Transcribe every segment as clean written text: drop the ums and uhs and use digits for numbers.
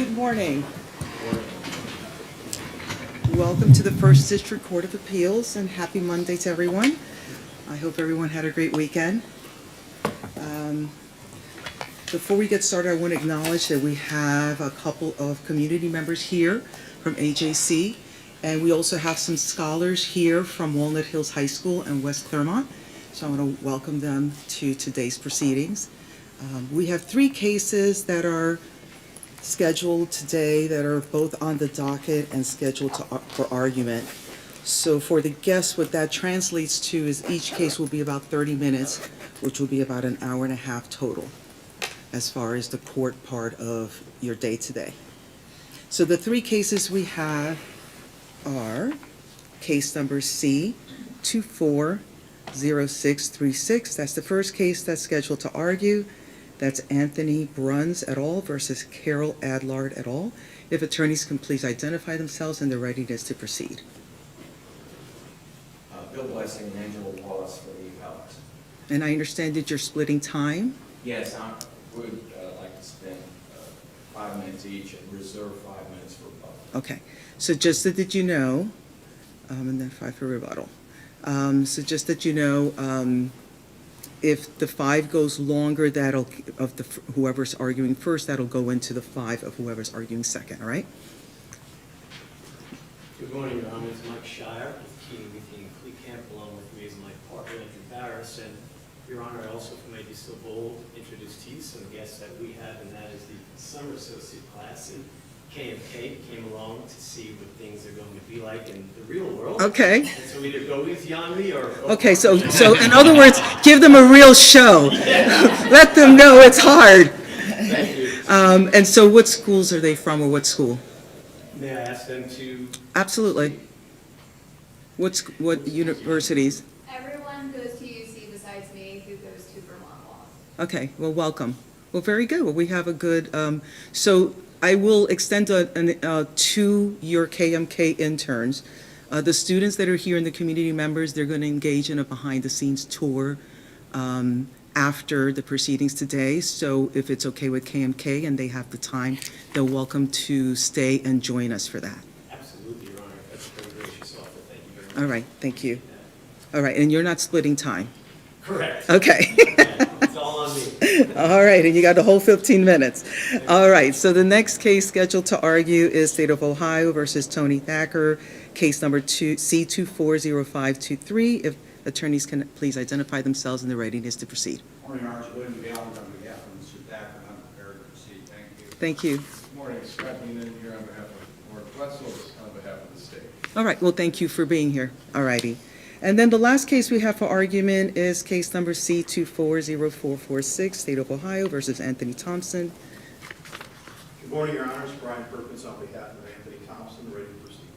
Good morning. Welcome to the First District Court of Appeals, and happy Monday to everyone. I hope everyone had a great weekend. Before we get started, I want to acknowledge that we have a couple of community members here from AJC, and we also have some scholars here from Walnut Hills High School and West Claremont, so I want to welcome them to today's proceedings. We have three cases that are scheduled today that are both on the docket and scheduled for argument. So for the guests, what that translates to is each case will be about 30 minutes, which will be about an hour and a half total as far as the court part of your day today. So the three cases we have are case number C240636. That's the first case that's scheduled to argue. That's Anthony Bruns et al. Versus Carol Adlard et al. If attorneys can please identify themselves and their readiness to proceed. Bill Blessing and Angela Wallace for the appellants. And I understand that you're splitting time? Yes, I would like to spend 5 minutes each and reserve 5 minutes for rebuttal. Okay, so just so that you know, and then 5 for rebuttal. So just that you know, if the 5 goes longer, that'll of the whoever's arguing first, that'll go into the 5 of whoever's arguing second. All right. Good morning, Your Honor. It's Mike Shire with Keating and Clee Camp. Along with me is my partner, Andrew Barris. And Your Honor, I also, if I may be so bold, introduce to you some guests that we have, and that is the summer associate class. And KMK came along to see what things are going to be like in the real world. Okay. And so either go with Yanni or... Okay, so in other words, give them a real show. Let them know it's hard. Thank you. And so what schools are they from, or what school? May I ask them to... Absolutely. What universities? Everyone goes to UC besides me, who goes to Vermont Law. Okay, well, welcome. Well, very good. Well, we have a good, so I will extend to your KMK interns. The students that are here and the community members, they're going to engage in a behind-the-scenes tour after the proceedings today. So if it's okay with KMK and they have the time, they're welcome to stay and join us for that. Absolutely, Your Honor. That's very gracious offer. Thank you very much. All right, thank you. All right, and you're not splitting time? Correct. Okay. It's all on me. All right, and you got the whole 15 minutes. All right, so the next case scheduled to argue is State of Ohio versus Tony Thacker, case number C240523. If attorneys can please identify themselves and their readiness to proceed. Morning, Arch. William Galvin on behalf of Mr. Thacker, and I'm prepared to proceed. Thank you. Thank you. Good morning, Scott Neiman here on behalf of Lord Wetzel, on behalf of the state. All right, well, thank you for being here. All righty. And then the last case we have for argument is case number C240446, State of Ohio versus Anthony Thompson. Good morning, Your Honors. Brian Perkins on behalf of Anthony Thompson, ready to proceed.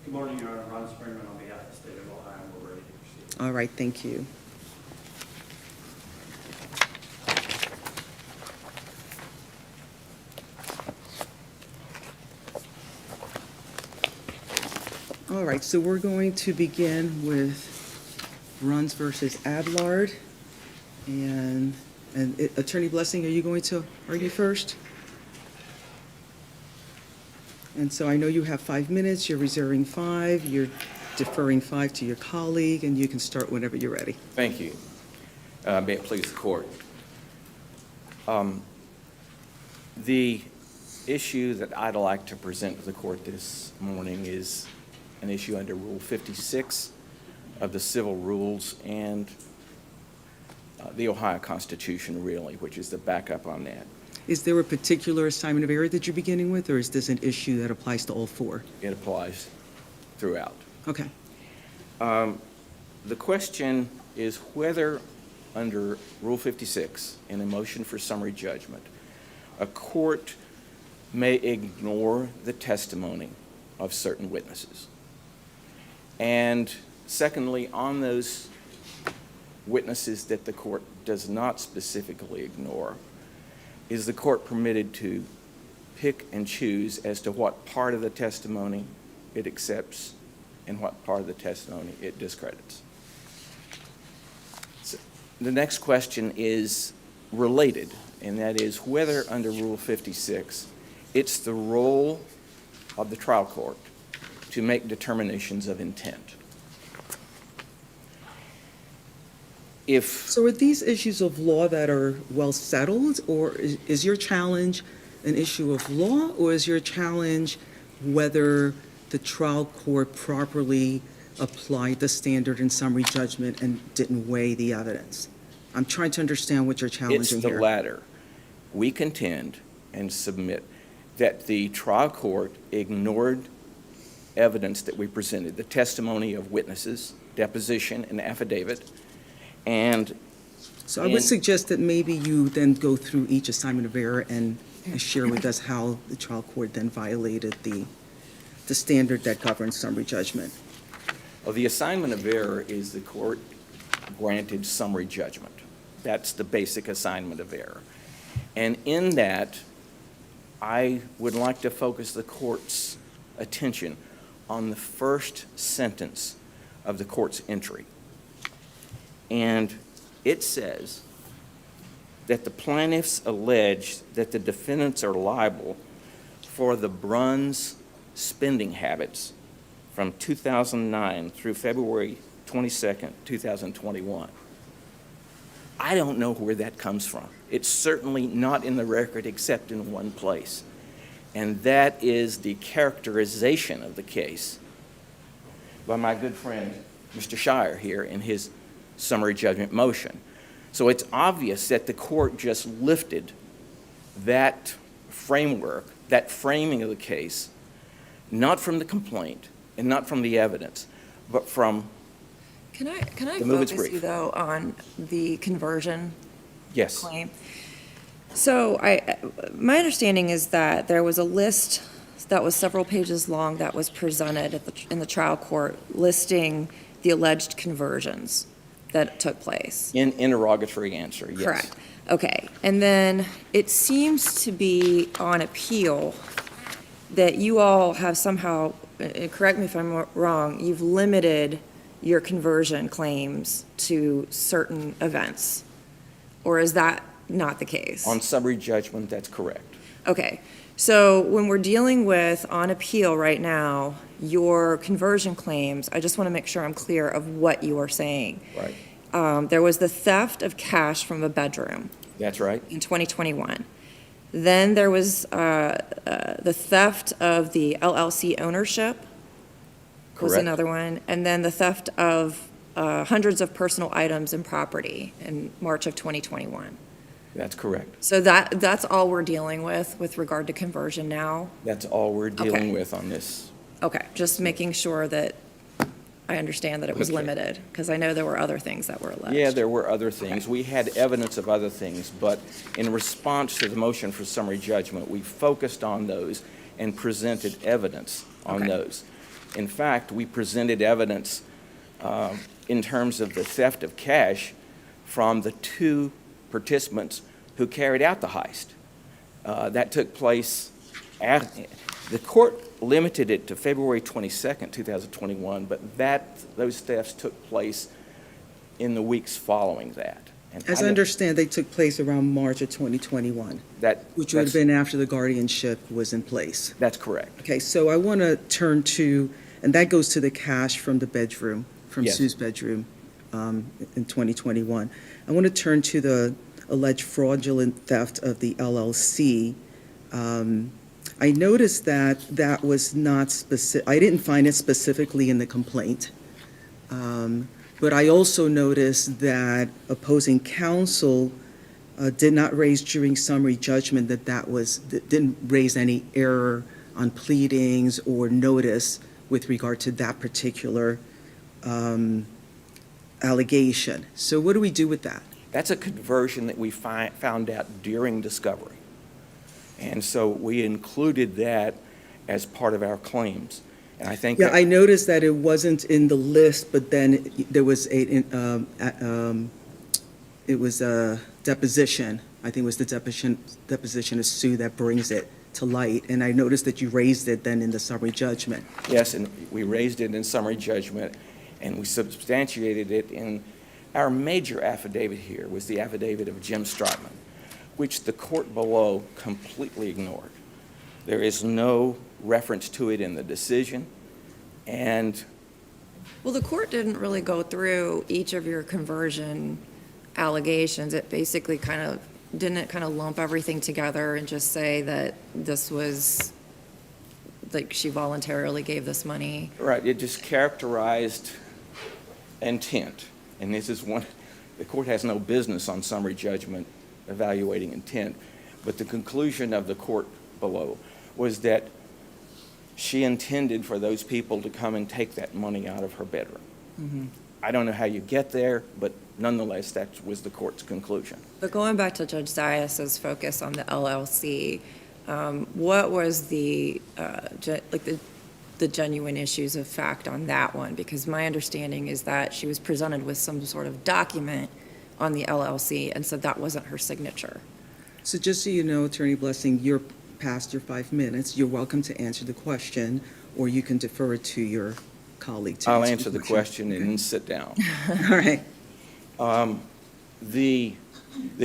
Good morning, Your Honor. Ron Springman on behalf of the State of Ohio. We're ready to proceed. All right, thank you. All right, so we're going to begin with Bruns versus Adlard. And Attorney Blessing, are you going to argue first? And so I know you have 5 minutes, you're reserving 5, you're deferring 5 to your colleague, and you can start whenever you're ready. Thank you. May it please the court. The issue that I'd like to present to the court this morning is an issue under Rule 56 of the Civil Rules and the Ohio Constitution, really, which is the backup on that. Is there a particular assignment of error that you're beginning with, or is this an issue that applies to all 4? It applies throughout. Okay. The question is whether, under Rule 56, in a motion for summary judgment, a court may ignore the testimony of certain witnesses. And secondly, on those witnesses that the court does not specifically ignore, is the court permitted to pick and choose as to what part of the testimony it accepts and what part of the testimony it discredits? So the next question is related, and that is whether under Rule 56 It's the role of the trial court to make determinations of intent. If, So are these issues of law that are well settled, or is your challenge an issue of law, or is your challenge whether the trial court properly applied the standard in summary judgment and didn't weigh the evidence? I'm trying to understand what you're it's challenging the here. latter. We contend and submit that the trial court ignored evidence that we presented, the testimony of witnesses, deposition, and affidavit, and So I would and- suggest that maybe you then go through each assignment of error and share with us how the trial court then violated the standard that governs summary judgment. well, the assignment of error is the court granted summary judgment. That's the basic assignment of error. And in that, I would like to focus the court's attention on the first sentence of the court's entry. And it says that the plaintiffs allege that the defendants are liable for the Bruns spending habits from 2009 through February 22nd, 2021. I don't know where that comes from. It's certainly not in the record except in one place. And that is the characterization of the case by my good friend, Mr. Shire, here in his summary judgment motion. So it's obvious that the court just lifted that framework, that framing of the case, not from the complaint and not from the evidence, but from, Can I The movement's focus you, brief. though, on the conversion yes, claim? So my understanding is that there was a list that was several pages long that was presented in the trial court listing the alleged conversions that took place. in interrogatory answer, yes. Correct. Okay. And then it seems to be on appeal that you all have somehow, correct me if I'm wrong, you've limited your conversion claims to certain events. Or is that not the case? On summary judgment, that's correct. Okay. So when we're dealing with, on appeal right now, your conversion claims, I just want to make sure I'm clear of what you are saying. Right. There was the theft of cash from a bedroom That's right. in 2021. Then there was the theft of the LLC ownership was Correct. another one. And then the theft of hundreds of personal items and property in March of 2021. That's correct. So that's all we're dealing with regard to conversion now? That's all we're dealing Okay. with on this. Okay, just making sure that I understand that it was Okay. limited, because I know there were other things that were alleged. Yeah, there were other things. We had evidence of other things, but in response to the motion for summary judgment, we focused on those and presented evidence on Okay. those. In fact, we presented evidence in terms of the theft of cash from the two participants who carried out the heist. That took place the court limited it to February 22nd, 2021, but those thefts took place in the weeks following that. And As I don't- understand, they took place around March of 2021, which would have been after the guardianship was in place. That's correct. Okay, so I want to turn to, and that goes to the cash from the bedroom, from Yes. Sue's bedroom in 2021. I want to turn to the alleged fraudulent theft of the LLC. I noticed that that was not specific, I didn't find it specifically in the complaint. But I also noticed that opposing counsel did not raise during summary judgment that didn't raise any error on pleadings or notice with regard to that particular allegation. So what do we do with that? That's a conversion that we found out during discovery. And so we included that as part of our claims. And I think Yeah, that I noticed that it wasn't in the list, but then there was it was a deposition. I think it was the deposition of Sue that brings it to light. And I noticed that you raised it then in the summary judgment. yes, and we raised it in summary judgment, and we substantiated it in our major affidavit here was the affidavit of Jim Stratman, which the court below completely ignored. There is no reference to it in the decision, and Well, the court didn't really go through each of your conversion allegations. It basically didn't it kind of lump everything together and just say that this was, like, she voluntarily gave this money? right, it just characterized intent, and this is one, the court has no business on summary judgment evaluating intent, but the conclusion of the court below was that she intended for those people to come and take that money out of her bedroom. I don't know how you get there, but nonetheless, that was the court's conclusion. But going back to Judge Zayas's focus on the LLC, what was the genuine issues of fact on that one? Because my understanding is that she was presented with some sort of document on the LLC and said that wasn't her signature. So just so you know, Attorney Blessing, you're past your 5 minutes. You're welcome to answer the question, or you can defer it to your colleague to I'll answer the question and Okay. then sit down. All right. The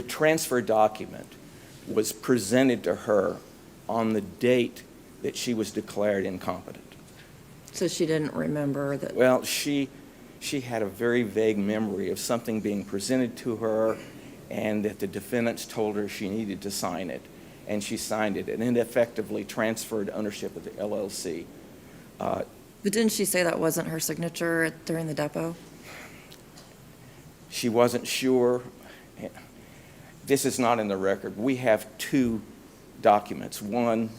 transfer document was presented to her on the date that she was declared incompetent. So she didn't remember that. Well, she had a very vague memory of something being presented to her and that the defendants told her she needed to sign it, and she signed it, and it effectively transferred ownership of the LLC. But didn't she say that wasn't her signature during the depo? She wasn't sure. This is not in the record. We have two documents, one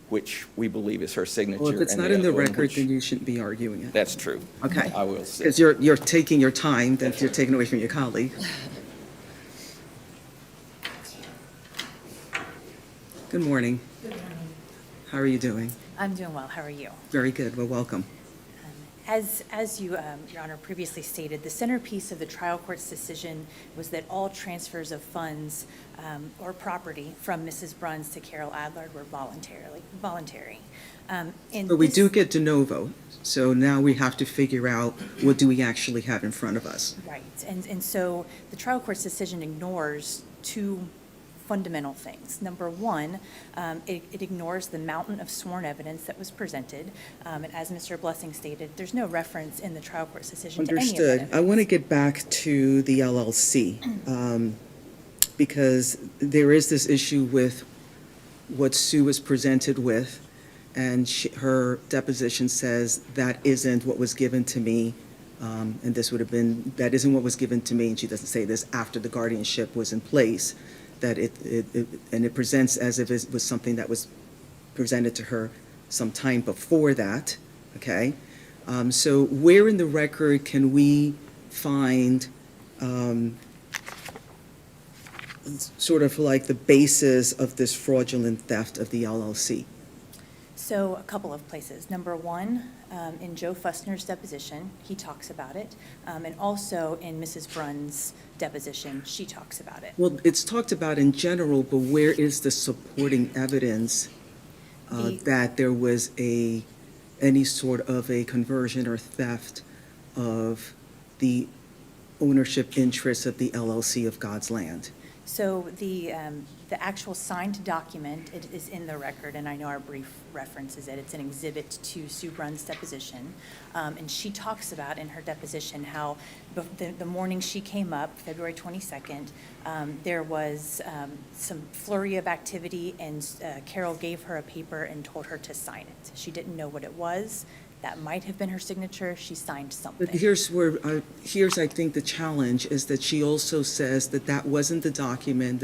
which we believe is her signature. Well, if it's and not in the other one record, which- then you shouldn't be arguing it. That's true. Okay. I will say. Because you're taking your time, then you're taking away from your colleague. Good morning. Good morning. How are you doing? I'm doing well. How are you? Very good. Well, welcome. As you, Your Honor, previously stated, the centerpiece of the trial court's decision was that all transfers of funds or property from Mrs. Bruns to Carol Adler were voluntary. And But we this- do get de novo, so now we have to figure out what do we actually have in front of us. Right, and so the trial court's decision ignores two fundamental things. Number one, it ignores the mountain of sworn evidence that was presented, and as Mr. Blessing stated, there's no reference in the trial court's decision to any of that Understood. I want to evidence. get back to the LLC, because there is this issue with what Sue was presented with, and her deposition says that isn't what was given to me, and this would have been, that isn't what was given to me, and she doesn't say this after the guardianship was in place, that it presents as if it was something that was presented to her some time before that, okay? So where in the record can we find sort of like the basis of this fraudulent theft of the LLC? So a couple of places. Number one, in Joe Fussner's deposition, he talks about it, and also in Mrs. Bruns' deposition, she talks about it. Well, it's talked about in general, but where is the supporting evidence The- that there was any sort of a conversion or theft of the ownership interests of the LLC of God's Land? So the actual signed document, it is in the record, and I know our brief references it. It's an exhibit to Sue Bruns' deposition. And she talks about in her deposition how the morning she came up, February 22nd, there was some flurry of activity, and Carol gave her a paper and told her to sign it. She didn't know what it was. That might have been her signature. She signed something. But here's where, here's, I think, the challenge, is that she also says that that wasn't the document,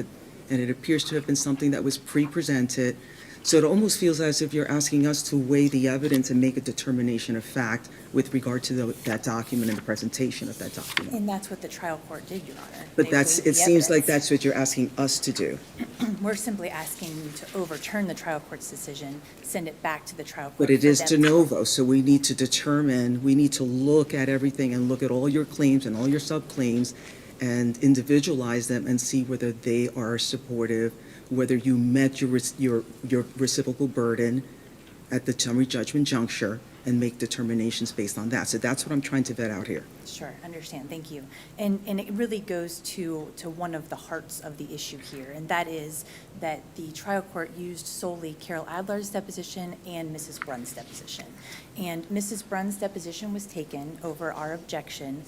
and it appears to have been something that was pre-presented. So it almost feels as if you're asking us to weigh the evidence and make a determination of fact with regard to that document and the presentation of that document. And that's what the trial court did, Your Honor. But They that's, weighed it the seems like evidence. that's what you're asking us to do. We're simply asking you to overturn the trial court's decision, send it back to the trial court. But it for is them de to- novo, so we need to determine, we need to look at everything and look at all your claims and all your subclaims and individualize them and see whether they are supportive, whether you met your reciprocal burden at the summary judgment juncture, and make determinations based on that. So that's what I'm trying to vet out here. Sure, understand, thank you. And it really goes to one of the hearts of the issue here, and that is that the trial court used solely Carol Adler's deposition and Mrs. Brunn's deposition. And Mrs. Brunn's deposition was taken over our objection,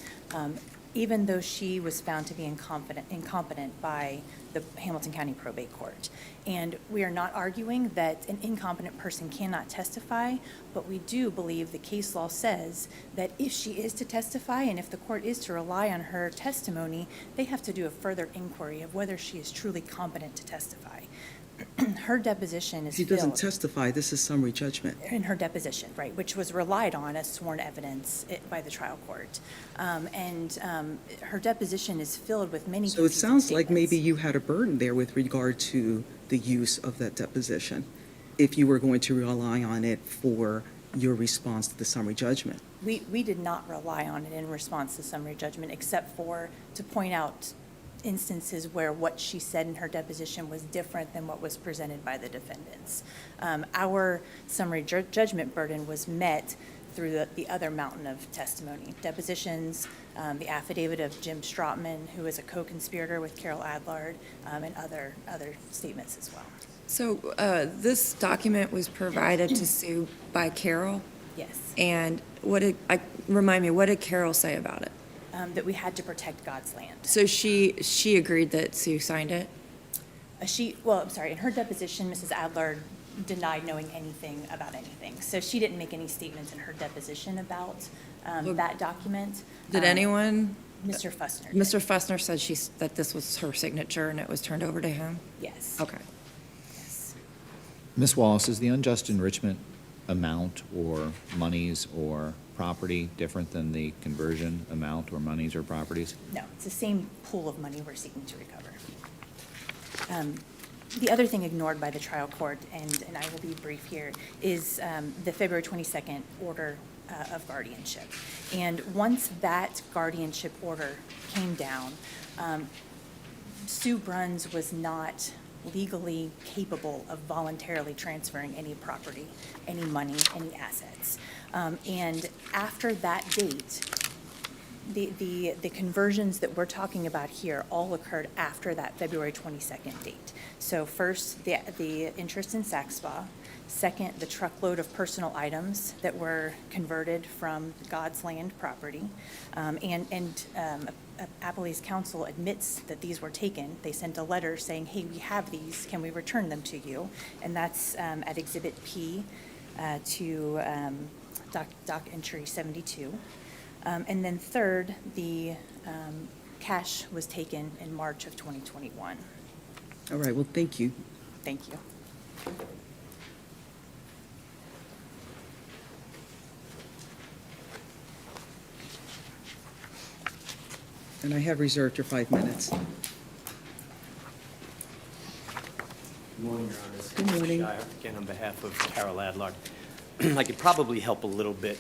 even though she was found to be incompetent by the Hamilton County Probate Court. And we are not arguing that an incompetent person cannot testify, but we do believe the case law says that if she is to testify and if the court is to rely on her testimony, they have to do a further inquiry of whether she is truly competent to testify. Her deposition is If she doesn't filled testify, this is summary judgment. in her deposition, right, which was relied on as sworn evidence by the trial court. Her deposition is filled with many So it confusing sounds like maybe statements. you had a burden there with regard to the use of that deposition, if you were going to rely on it for your response to the summary judgment. We did not rely on it in response to summary judgment, except for to point out instances where what she said in her deposition was different than what was presented by the defendants. Our summary judgment burden was met through the other mountain of testimony, depositions, the affidavit of Jim Strotman, who is a co-conspirator with Carol Adlard, and other statements as well. So this document was provided to Sue by Carol, Yes, and remind me, what did Carol say about it? that we had to protect God's land. So she agreed that Sue signed it? I'm sorry, in her deposition, Mrs. Adler denied knowing anything about anything. So she didn't make any statements in her deposition about that document. Did anyone? Mr. Fussner did. Mr. Fussner said that this was her signature and it was turned over to him? Yes. Okay. Yes. Ms. Wallace, is the unjust enrichment amount or monies or property different than the conversion amount or monies or properties? No, it's the same pool of money we're seeking to recover. The other thing ignored by the trial court, and I will be brief here, is the February 22nd order of guardianship. And once that guardianship order came down, Sue Bruns was not legally capable of voluntarily transferring any property, any money, any assets. And after that date, the conversions that we're talking about here all occurred after that February 22nd date. So first, the interest in Sac Spa. Second, the truckload of personal items that were converted from God's land property. Appalachian Council admits that these were taken. They sent a letter saying, hey, we have these, can we return them to you? And that's at Exhibit P to doc entry 72. And then third, the cash was taken in March of 2021. All right, well, thank you. Thank you. And I have reserved your 5 minutes. Good morning, Your Honors. Good morning. Shire, again, on behalf of Carol Adlard. I could probably help a little bit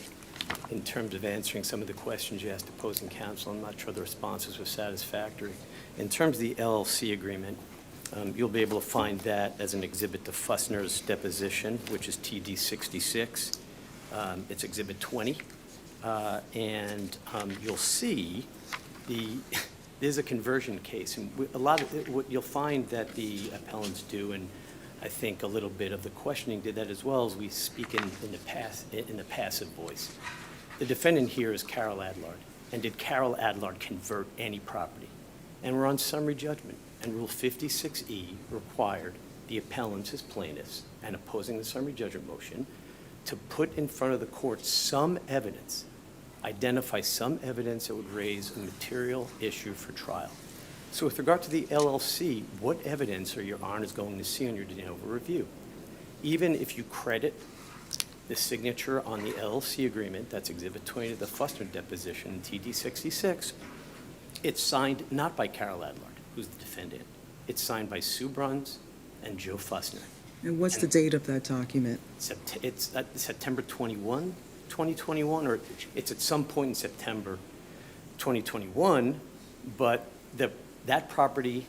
in terms of answering some of the questions you asked opposing counsel. I'm not sure the responses were satisfactory. In terms of the LLC agreement, you'll be able to find that as an exhibit to Fussner's deposition, which is TD 66. It's Exhibit 20. And you'll see there's a conversion case. And what you'll find that the appellants do, and I think a little bit of the questioning did that as well, as we speak in the passive voice. The defendant here is Carol Adlard. And did Carol Adlard convert any property? And we're on summary judgment. And Rule 56E required the appellants as plaintiffs and opposing the summary judgment motion to put in front of the court some evidence, identify some evidence that would raise a material issue for trial. So with regard to the LLC, what evidence are Your Honors going to see on your de novo review? Even if you credit the signature on the LLC agreement, that's Exhibit 20 to the Fussner deposition, TD 66, it's signed not by Carol Adlard, who's the defendant. It's signed by Sue Bruns and Joe Fussner. And what's the date of that document? It's September 21, 2021, or it's at some point in September 2021, but that property,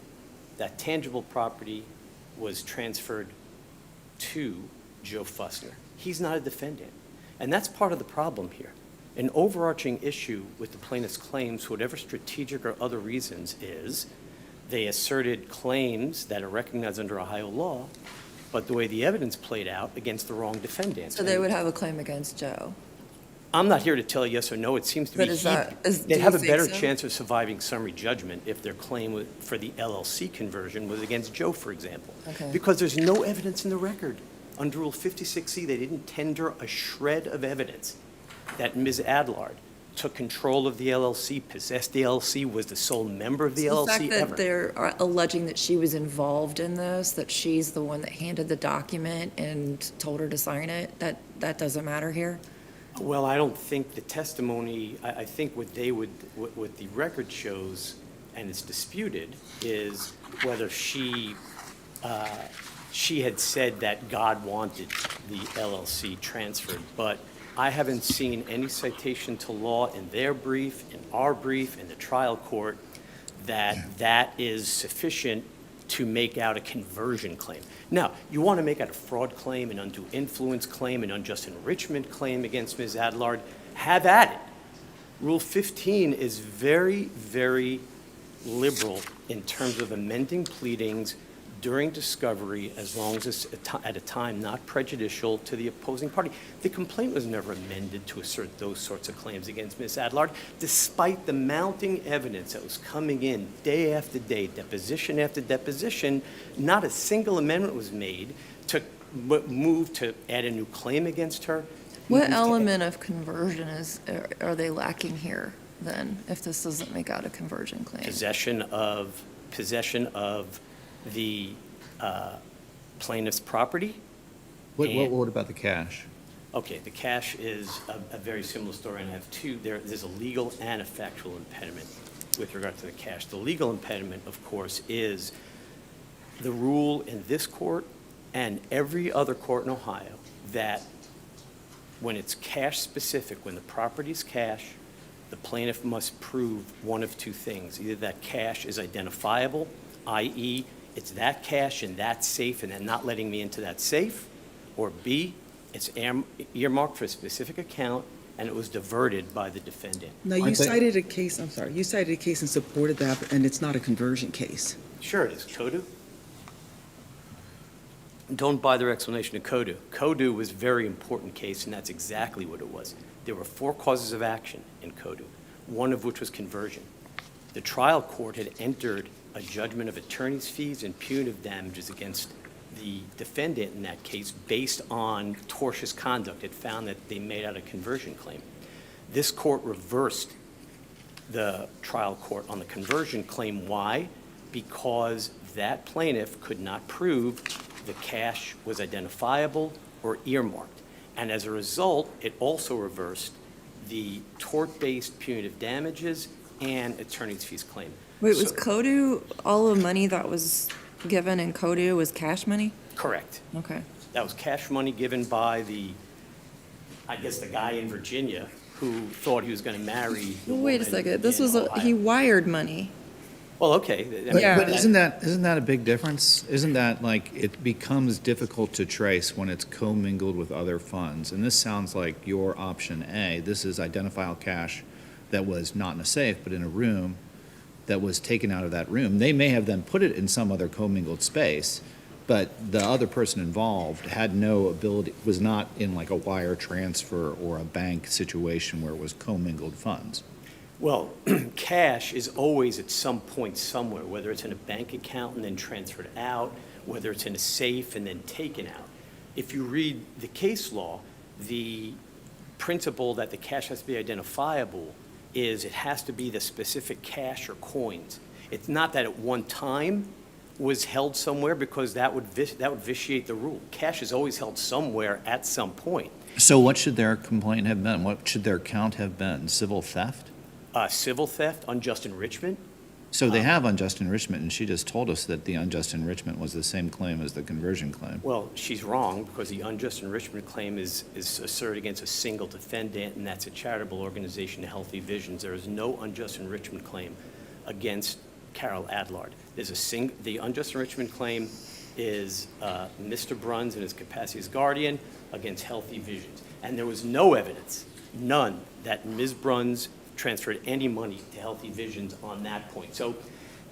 that tangible property, was transferred to Joe Fussner. He's not a defendant. And that's part of the problem here. An overarching issue with the plaintiff's claims, whatever strategic or other reasons, is they asserted claims that are recognized under Ohio law, but the way the evidence played out against the wrong defendant. So they would have a claim against Joe? I'm not here to tell you yes or no. It seems to be But is that- do they'd you have a think better so? chance of surviving summary judgment if their claim for the LLC conversion was against Joe, for example. Okay. Because there's no evidence in the record. Under Rule 56C, they didn't tender a shred of evidence that Ms. Adlard took control of the LLC, possessed the LLC, was the sole member of the The LLC fact that ever. they're alleging that she was involved in this, that she's the one that handed the document and told her to sign it, that doesn't matter here? Well, I don't think the testimony, I think what the record shows, and it's disputed, is whether she had said that God wanted the LLC transferred. But I haven't seen any citation to law in their brief, in our brief, in the trial court, that is sufficient to make out a conversion claim. Now, you want to make out a fraud claim, an undue influence claim, an unjust enrichment claim against Ms. Adlard, have at it. Rule 15 is very, very liberal in terms of amending pleadings during discovery, as long as it's at a time not prejudicial to the opposing party. The complaint was never amended to assert those sorts of claims against Ms. Adlard, despite the mounting evidence that was coming in day after day, deposition after deposition. Not a single amendment was made to move to add a new claim against her. What Move to- element of conversion are they lacking here, then, if this doesn't make out a conversion claim? Possession of the plaintiff's property. What about the cash? Okay, the cash is a very similar story, and I have two. There's a legal and a factual impediment with regard to the cash. The legal impediment, of course, is the rule in this court and every other court in Ohio that when it's cash-specific, when the property's cash, the plaintiff must prove one of two things. Either that cash is identifiable, i.e., it's that cash in that safe and then not letting me into that safe, or B, it's earmarked for a specific account and it was diverted by the defendant. Now, you cited a case, I'm sorry, you cited a case in support of that, and it's not a conversion case. Sure it is. Kodu? Don't buy their explanation of Kodu. Kodu was a very important case, and that's exactly what it was. There were 4 causes of action in Kodu, one of which was conversion. The trial court had entered a judgment of attorney's fees and punitive damages against the defendant in that case based on tortious conduct. It found that they made out a conversion claim. This court reversed the trial court on the conversion claim. Why? Because that plaintiff could not prove the cash was identifiable or earmarked. And as a result, it also reversed the tort-based punitive damages and attorney's fees claim. Wait, was So- Kodu, all the money that was given in Kodu was cash money? Correct. Okay. That was cash money given by I guess the guy in Virginia who thought he was going to marry the Well, wait a woman second, this in was, Ohio. he wired money. Well, okay. But isn't that a big difference? Isn't that like, it becomes difficult to trace when it's commingled with other funds? And this sounds like your option A. This is identifiable cash that was not in a safe, but in a room that was taken out of that room. They may have then put it in some other commingled space, but the other person involved had no ability, was not in like a wire transfer or a bank situation where it was commingled funds. Well, cash is always at some point somewhere, whether it's in a bank account and then transferred out, whether it's in a safe and then taken out. If you read the case law, the principle that the cash has to be identifiable is it has to be the specific cash or coins. It's not that at one time was held somewhere, because that would vitiate the rule. Cash is always held somewhere at some point. So what should their complaint have been? What should their count have been? Civil theft? Civil theft, unjust enrichment. So they have unjust enrichment, and she just told us that the unjust enrichment was the same claim as the conversion claim. Well, she's wrong, because the unjust enrichment claim is asserted against a single defendant, and that's a charitable organization, Healthy Visions. There is no unjust enrichment claim against Carol Adlard. The unjust enrichment claim is Mr. Bruns in his capacity as guardian against Healthy Visions. And there was no evidence, none, that Ms. Bruns transferred any money to Healthy Visions on that point. So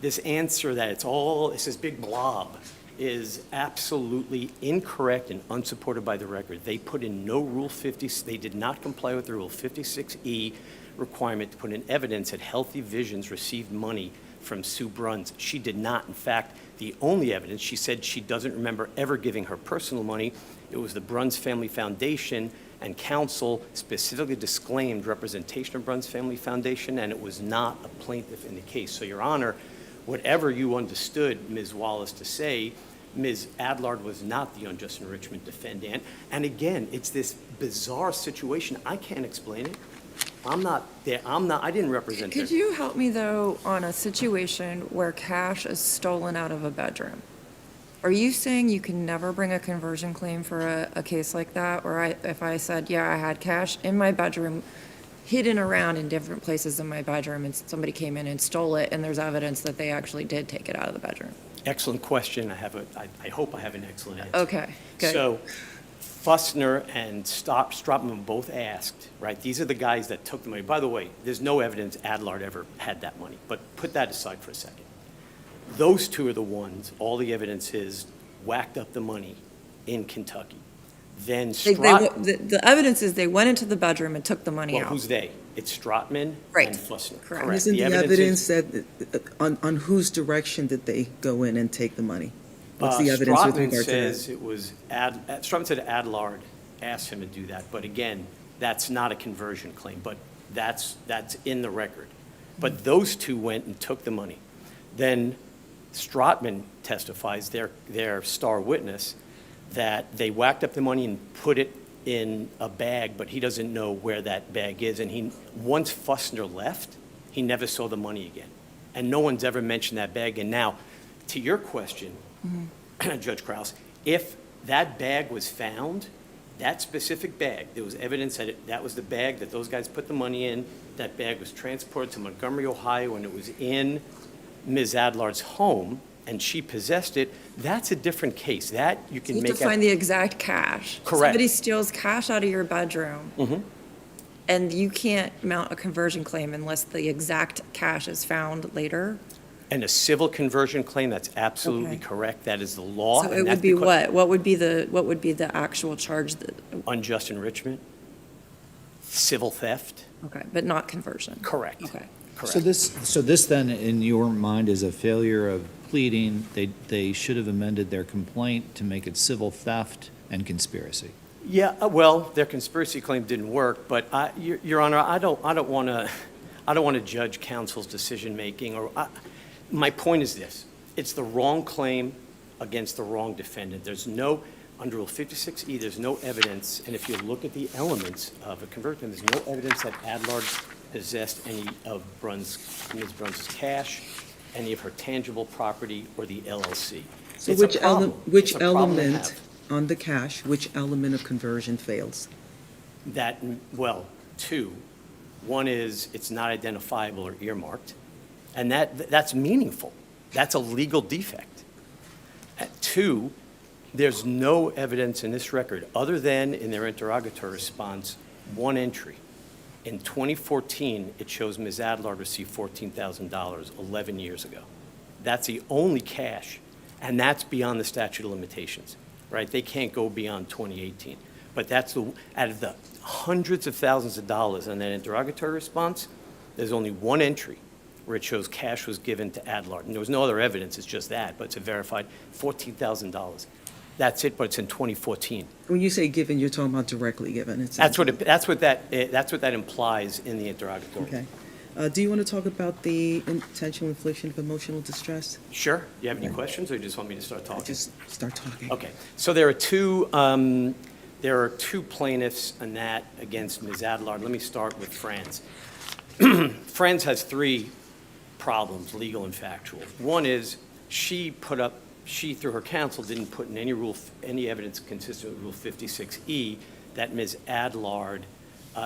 this answer that it's this big blob is absolutely incorrect and unsupported by the record. They put in no Rule 50, they did not comply with the Rule 56E requirement to put in evidence that Healthy Visions received money from Sue Bruns. She did not. In fact, the only evidence, she said she doesn't remember ever giving her personal money. It was the Bruns Family Foundation, and counsel specifically disclaimed representation of Bruns Family Foundation, and it was not a plaintiff in the case. So, Your Honor, whatever you understood Ms. Wallace to say, Ms. Adlard was not the unjust enrichment defendant. And again, it's this bizarre situation. I can't explain it. I'm not there. I didn't represent her. Could you help me, though, on a situation where cash is stolen out of a bedroom? Are you saying you can never bring a conversion claim for a case like that? Or if I said, yeah, I had cash in my bedroom, hidden around in different places in my bedroom, and somebody came in and stole it, and there's evidence that they actually did take it out of the bedroom? Excellent question. I hope I have an excellent answer. Okay, good. So Fussner and Stropman both asked, right? These are the guys that took the money. By the way, there's no evidence Adlard ever had that money, but put that aside for a second. Those two are the ones, all the evidence is, whacked up the money in Kentucky. Then The evidence is they went into the bedroom and took the money well, out. who's they? It's Stropman Right. and Fussner. Correct. Isn't the evidence evidence that, on whose direction did they go in and take the money? What's the evidence with Stropman regard to says that? it was, Stropman said Adlard asked him to do that, but again, that's not a conversion claim, but that's in the record. But those two went and took the money. Then Stropman testifies, their star witness, that they whacked up the money and put it in a bag, but he doesn't know where that bag is. And once Fussner left, he never saw the money again. And no one's ever mentioned that bag. And now, to your question, Judge Krause, if that bag was found, that specific bag, there was evidence that that was the bag that those guys put the money in, that bag was transported to Montgomery, Ohio, and it was in Ms. Adlard's home, and she possessed it, that's a different case. That you can You make have to find the exact cash. Correct. Somebody steals cash out of your bedroom, and you can't mount a conversion claim unless the exact cash is found later. And a civil conversion claim, that's absolutely Okay. correct. That is the law. So and it that's would be because- what? What would be the actual charge that, Unjust enrichment, civil theft, okay, but not conversion? correct. Okay. Correct. So this then, in your mind, is a failure of pleading. They should have amended their complaint to make it civil theft and conspiracy. Yeah, well, their conspiracy claim didn't work, but Your Honor, I don't want to judge counsel's decision-making, my point is this: it's the wrong claim against the wrong defendant. There's no, under Rule 56E, there's no evidence, and if you look at the elements of a conversion, there's no evidence that Adlard possessed any of Ms. Bruns' cash, any of her tangible property, or the LLC. So It's a which problem. which It's a problem to element have. on the cash, which element of conversion fails? That, well, two. One is it's not identifiable or earmarked, and that's meaningful. That's a legal defect. Two, there's no evidence in this record, other than in their interrogatory response, one entry. In 2014, it shows Ms. Adlard received $14,000 11 years ago. That's the only cash, and that's beyond the statute of limitations, right? They can't go beyond 2018. But that's out of the hundreds of thousands of dollars in that interrogatory response, there's only one entry where it shows cash was given to Adlard. And there was no other evidence, it's just that, but it's a verified $14,000. That's it, but it's in 2014. When you say given, you're talking about directly given. That's what that implies in the interrogatory. Okay. Do you want to talk about the intentional infliction of emotional distress? Sure. Do you have any questions, or you just want me to start talking? Just start talking. Okay. So there are two plaintiffs in that against Ms. Adlard. Let me start with Franz. Franz has three problems, legal and factual. One is she, through her counsel, didn't put in any evidence consistent with Rule 56E that Ms. Adlard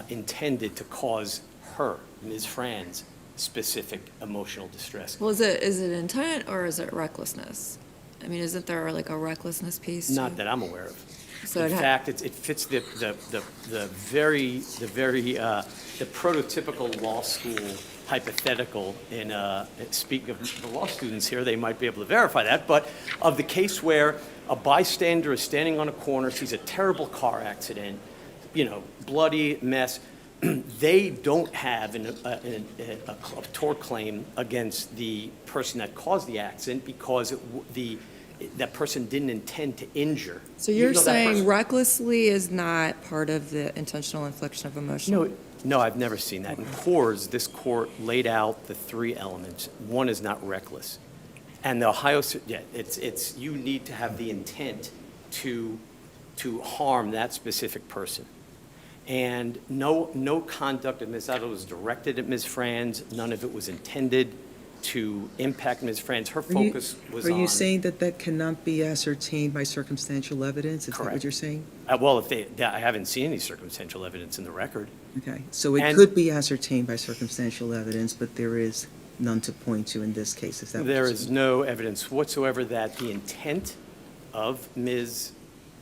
intended to cause her, Ms. Franz, specific emotional distress. Well, is it intent or is it recklessness? I mean, isn't there like a recklessness piece? Not too? that I'm aware of. So In it fact, it fits the prototypical law school hypothetical in, speaking of the law students here, they might be able to verify that, but of the case where a bystander is standing on a corner, sees a terrible car accident, bloody mess, they don't have a tort claim against the person that caused the accident because that person didn't intend to injure. So you're even though that saying person- recklessly is not part of the intentional infliction of emotional? No, I've never seen that. In Coors, this court laid out the three elements. One is not reckless. And the Ohio, it's you need to have the intent to harm that specific person. And no conduct of Ms. Adler was directed at Ms. Franz. None of it was intended to impact Ms. Franz. Her focus was on. Are you saying that that cannot be ascertained by circumstantial evidence? Is that what Correct. you're saying? Well, I haven't seen any circumstantial evidence in the record. Okay, so it And- could be ascertained by circumstantial evidence, but there is none to point to in this case, is that what There you're is saying? no evidence whatsoever that the intent of Ms.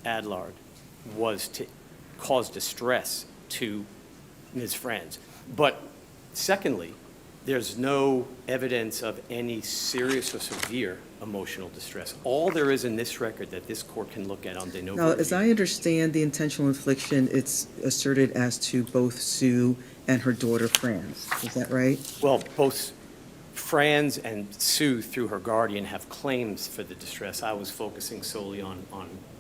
Adlard was to cause distress to Ms. Franz. But secondly, there's no evidence of any serious or severe emotional distress. All there is in this record that this court can look at on de novo Now, as review- I understand the intentional infliction, it's asserted as to both Sue and her daughter Franz, is that right? Well, both Franz and Sue, through her guardian, have claims for the distress. I was focusing solely on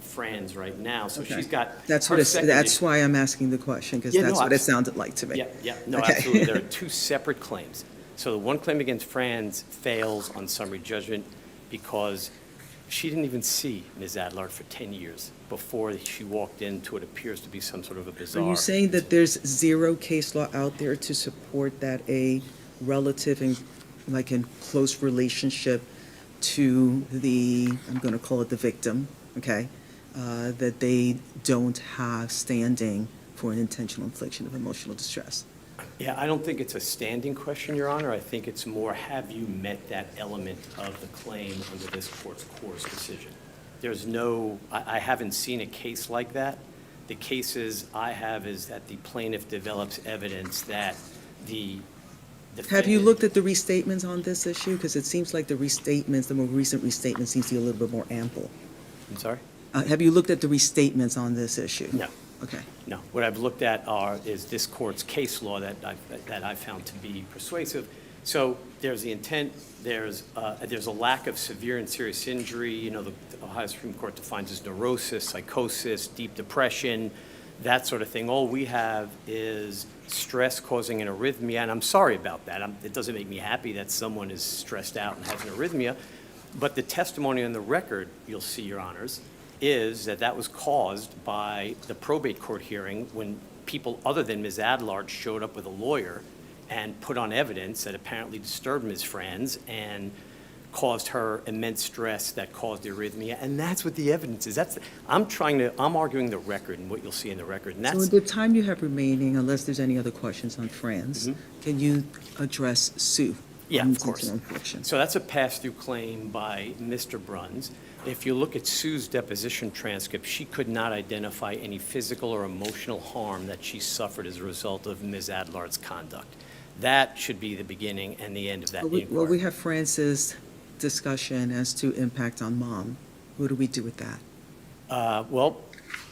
Franz right now, so Okay. she's got. That's her what it's, second that's issue- why I'm asking the question, because Yeah, no, that's what it abs- sounded like to me. No, Okay. absolutely. There are two separate claims. So the one claim against Franz fails on summary judgment because she didn't even see Ms. Adlard for 10 years before she walked into what appears to be some sort of a Are bizarre. you saying that there's zero case law out there to support that a relative in, like in close relationship to the, I'm going to call it the victim, okay, that they don't have standing for an intentional infliction of emotional distress? Yeah, I don't think it's a standing question, Your Honor. I think it's more, have you met that element of the claim under this court's Coors decision? There's no, I haven't seen a case like that. The cases I have is that the plaintiff develops evidence that the Have you defendant- looked at the restatements on this issue? Because it seems like the restatements, the more recent restatements seems to be a little bit more ample. I'm sorry? Have you looked at the restatements on this issue? No. Okay. No, what I've looked at is this court's case law that I found to be persuasive. So there's the intent, there's a lack of severe and serious injury. The Ohio Supreme Court defines as neurosis, psychosis, deep depression, that sort of thing. All we have is stress causing an arrhythmia, and I'm sorry about that. It doesn't make me happy that someone is stressed out and has an arrhythmia, but the testimony on the record, you'll see, Your Honors, is that was caused by the probate court hearing when people other than Ms. Adlard showed up with a lawyer and put on evidence that apparently disturbed Ms. Franz and caused her immense stress that caused the arrhythmia. And that's what the evidence is. I'm arguing the record and what you'll see in the record. And So in that's, the time you have remaining, unless there's any other questions on Franz, can you address Sue? Yeah, on of course. intentional infliction? So that's a pass-through claim by Mr. Bruns. If you look at Sue's deposition transcript, she could not identify any physical or emotional harm that she suffered as a result of Ms. Adlard's conduct. That should be the beginning and the end of that Well, we inquiry. have Franz's discussion as to impact on mom. What do we do with that? Well,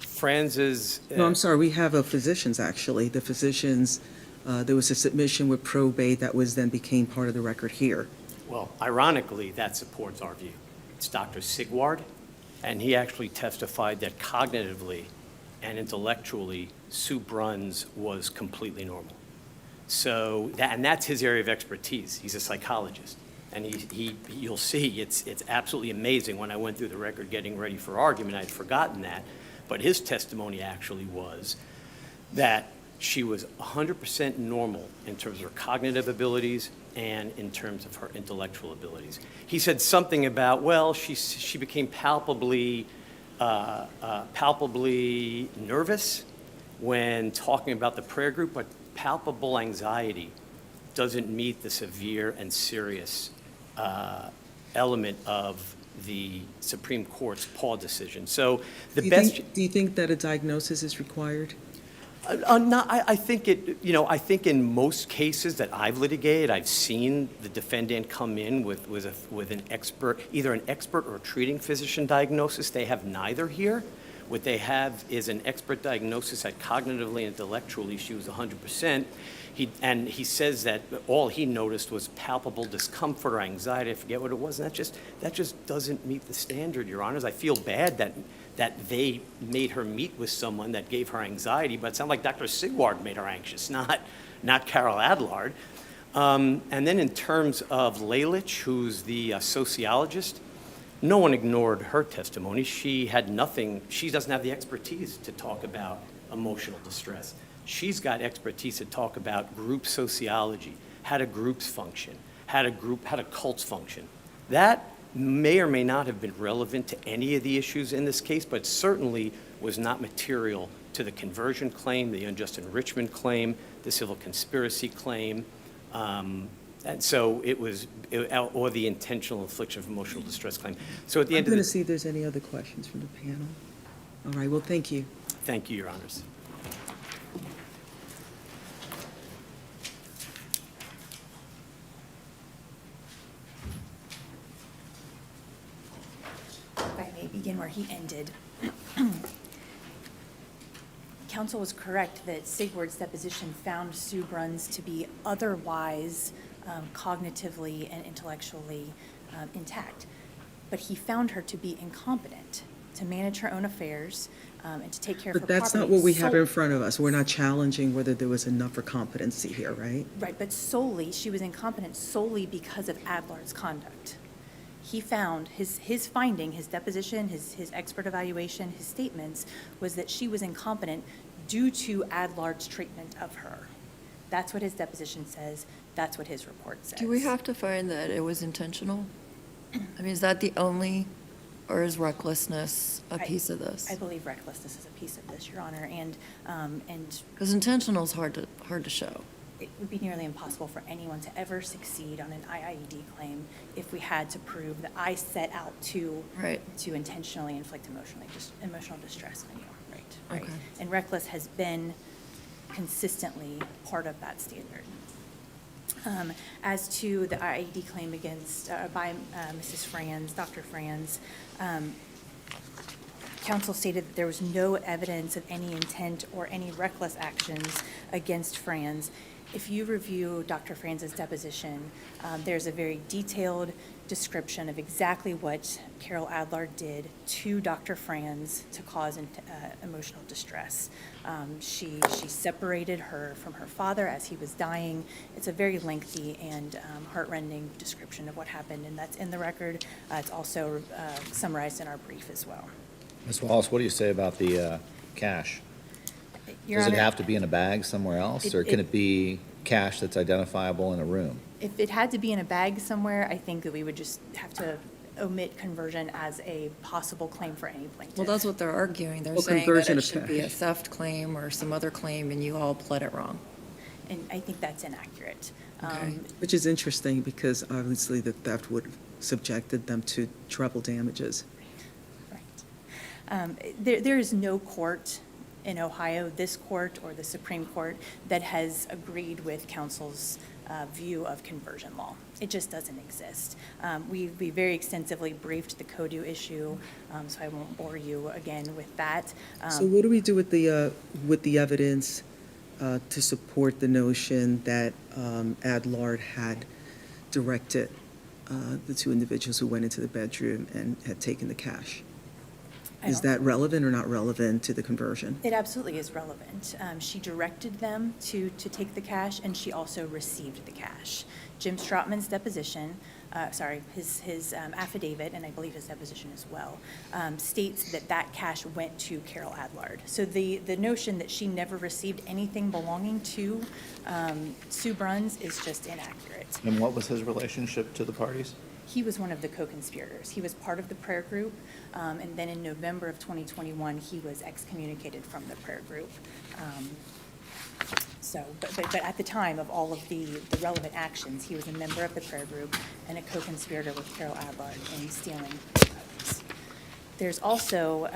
Franz's. No, I'm sorry, we have a physician's, actually. The physician's, there was a submission with probate that was then became part of the record here. Well, ironically, that supports our view. It's Dr. Sigward, and he actually testified that cognitively and intellectually, Sue Bruns was completely normal. So, and that's his area of expertise. He's a psychologist. And you'll see, it's absolutely amazing. When I went through the record getting ready for argument, I'd forgotten that. But his testimony actually was that she was 100% normal in terms of her cognitive abilities and in terms of her intellectual abilities. He said something about, well, she became palpably nervous when talking about the prayer group, but palpable anxiety doesn't meet the severe and serious element of the Supreme Court's Paul decision. So the Do you best. think- Do you think that a diagnosis is required? I think I think in most cases that I've litigated, I've seen the defendant come in with an expert, either an expert or a treating physician diagnosis. They have neither here. What they have is an expert diagnosis that cognitively and intellectually she was 100%. He says that all he noticed was palpable discomfort or anxiety. I forget what it was. And that just doesn't meet the standard, Your Honors. I feel bad that they made her meet with someone that gave her anxiety, but it sounded like Dr. Sigward made her anxious, not Carol Adlard. And then in terms of Lalich, who's the sociologist, no one ignored her testimony. She had nothing, she doesn't have the expertise to talk about emotional distress. She's got expertise to talk about group sociology, how do groups function, how do cults function. That may or may not have been relevant to any of the issues in this case, but certainly was not material to the conversion claim, the unjust enrichment claim, the civil conspiracy claim, and so or the intentional infliction of emotional distress claim. So at the end I'm of going the to see if there's any other questions from the panel. All right, well, thank you. Thank you, Your Honors. If I may begin where he ended. Counsel was correct that Sigward's deposition found Sue Bruns to be otherwise cognitively and intellectually intact. But he found her to be incompetent to manage her own affairs and to take care of her But property. that's not what we have solely. in front of us. We're not challenging whether there was enough for competency here, right? Right, but solely, she was incompetent solely because of Adlard's conduct. He found, his finding, his deposition, his expert evaluation, his statements, was that she was incompetent due to Adlard's treatment of her. That's what his deposition says. That's what his report says. Do we have to find that it was intentional? I mean, is that the only, or is recklessness a piece of this? I believe recklessness is a piece of this, Your Honor, and Because intentional is hard to show. it would be nearly impossible for anyone to ever succeed on an IIED claim if we had to prove that I set out to intentionally inflict emotional distress on you. Right. Okay. And reckless has been consistently part of that standard. As to the IIED claim against by Mrs. Franz, Dr. Franz, counsel stated that there was no evidence of any intent or any reckless actions against Franz. If you review Dr. Franz's deposition, there's a very detailed description of exactly what Carol Adlard did to Dr. Franz to cause emotional distress. She separated her from her father as he was dying. It's a very lengthy and heartrending description of what happened, and that's in the record. It's also summarized in our brief as well. Ms. Wallace, what do you say about the cash? Your Does it Honor, have to be in a bag somewhere else, or can it be cash that's identifiable in a room? if it had to be in a bag somewhere, I think that we would just have to omit conversion as a possible claim for any plaintiff. Well, that's what they're arguing. They're Well, saying that conversion it of should be a cash. theft claim or some other claim, and you all pled it wrong. And I think that's inaccurate. Okay. Which is interesting because obviously the theft would have subjected them to treble damages. Right. There is no court in Ohio, this court or the Supreme Court, that has agreed with counsel's view of conversion law. It just doesn't exist. We very extensively briefed the CODU issue, so I won't bore you again with that. So what do we do with the evidence to support the notion that Adlard had directed the two individuals who went into the bedroom and had taken the cash? Is that relevant or not relevant to the conversion? It absolutely is relevant. She directed them to take the cash, and she also received the cash. Jim Strotman's deposition, his affidavit, and I believe his deposition as well, states that cash went to Carol Adlard. So the notion that she never received anything belonging to Sue Bruns is just inaccurate. And what was his relationship to the parties? He was one of the co-conspirators. He was part of the prayer group, and then in November of 2021, he was excommunicated from the prayer group. But at the time of all of the relevant actions, he was a member of the prayer group and a co-conspirator with Carol Adlard in stealing items. There's also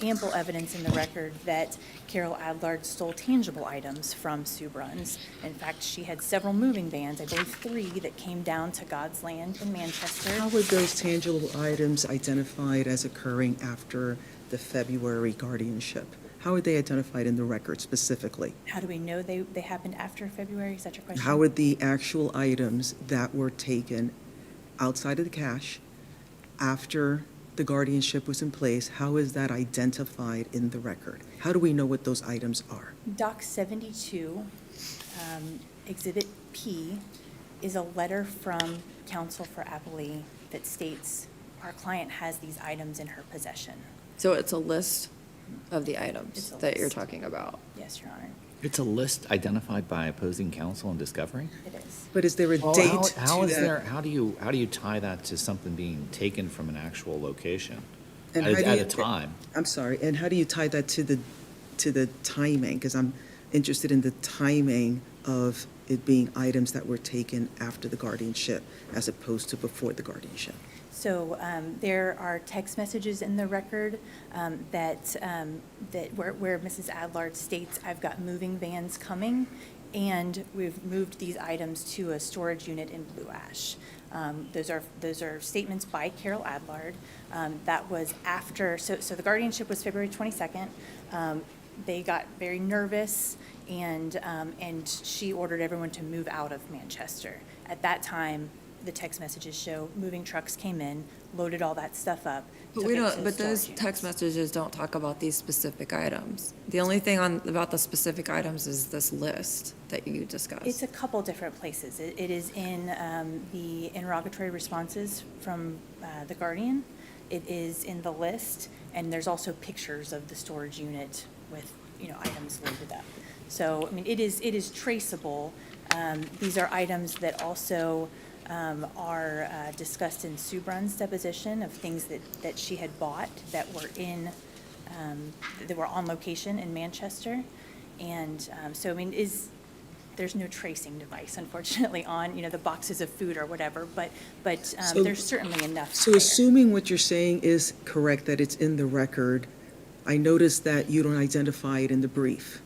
ample evidence in the record that Carol Adlard stole tangible items from Sue Bruns. In fact, she had several moving vans, I believe 3, that came down to God's Land in Manchester. How were those tangible items identified as occurring after the February guardianship? How are they identified in the record specifically? How do we know they happened after February? Is that your question? How are the actual items that were taken outside of the cash after the guardianship was in place, how is that identified in the record? How do we know what those items are? Doc 72, Exhibit P, is a letter from counsel for Applee that states our client has these items in her possession. So it's a list of the It's items a that you're list. talking about. Yes, Your Honor, It's a list identified by opposing counsel in discovery? it is. But is there a Well, date how to is there, that? how do you tie that to something being taken from an actual location And at how do a you- time? I'm sorry, and how do you tie that to the timing? Because I'm interested in the timing of it being items that were taken after the guardianship as opposed to before the guardianship. So there are text messages in the record that where Mrs. Adlard states, "I've got moving vans coming, and we've moved these items to a storage unit in Blue Ash." Those are statements by Carol Adlard. That was after, so the guardianship was February 22nd. They got very nervous, and she ordered everyone to move out of Manchester. At that time, the text messages show moving trucks came in, loaded all that stuff up. But took we it to don't, the but those storage text units. messages don't talk about these specific items. The only thing about the specific items is this list that you discussed. It's a couple different places. It is in the interrogatory responses from the Guardian. It is in the list, and there's also pictures of the storage unit with, items loaded up. So, I mean, it is traceable. These are items that also are discussed in Sue Bruns' deposition of things that she had bought that were that were on location in Manchester. And so, I mean, there's no tracing device, unfortunately, on, the boxes of food or whatever, but So- there's certainly enough So there. assuming what you're saying is correct, that it's in the record, I noticed that you don't identify it in the brief.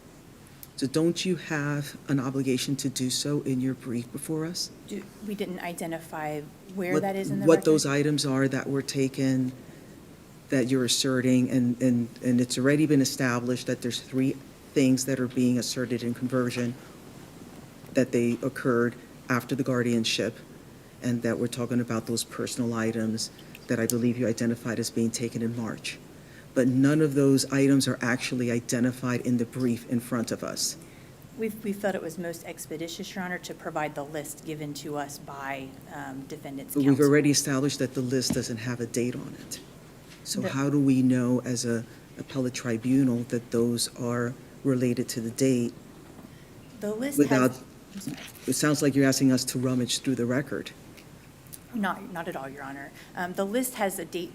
So don't you have an obligation to do so in your brief before us? We didn't identify where What- that is in the What record? those items are that were taken, that you're asserting, and it's already been established that there's 3 things that are being asserted in conversion, that they occurred after the guardianship, and that we're talking about those personal items that I believe you identified as being taken in March. But none of those items are actually identified in the brief in front of us. We felt it was most expeditious, Your Honor, to provide the list given to us by defendant's But counsel. we've already established that the list doesn't have a date on it. So The- how do we know as a appellate tribunal that those are related to the date? The list has, without- I'm sorry. It sounds like you're asking us to rummage through the record. Not at all, Your Honor. The list has a date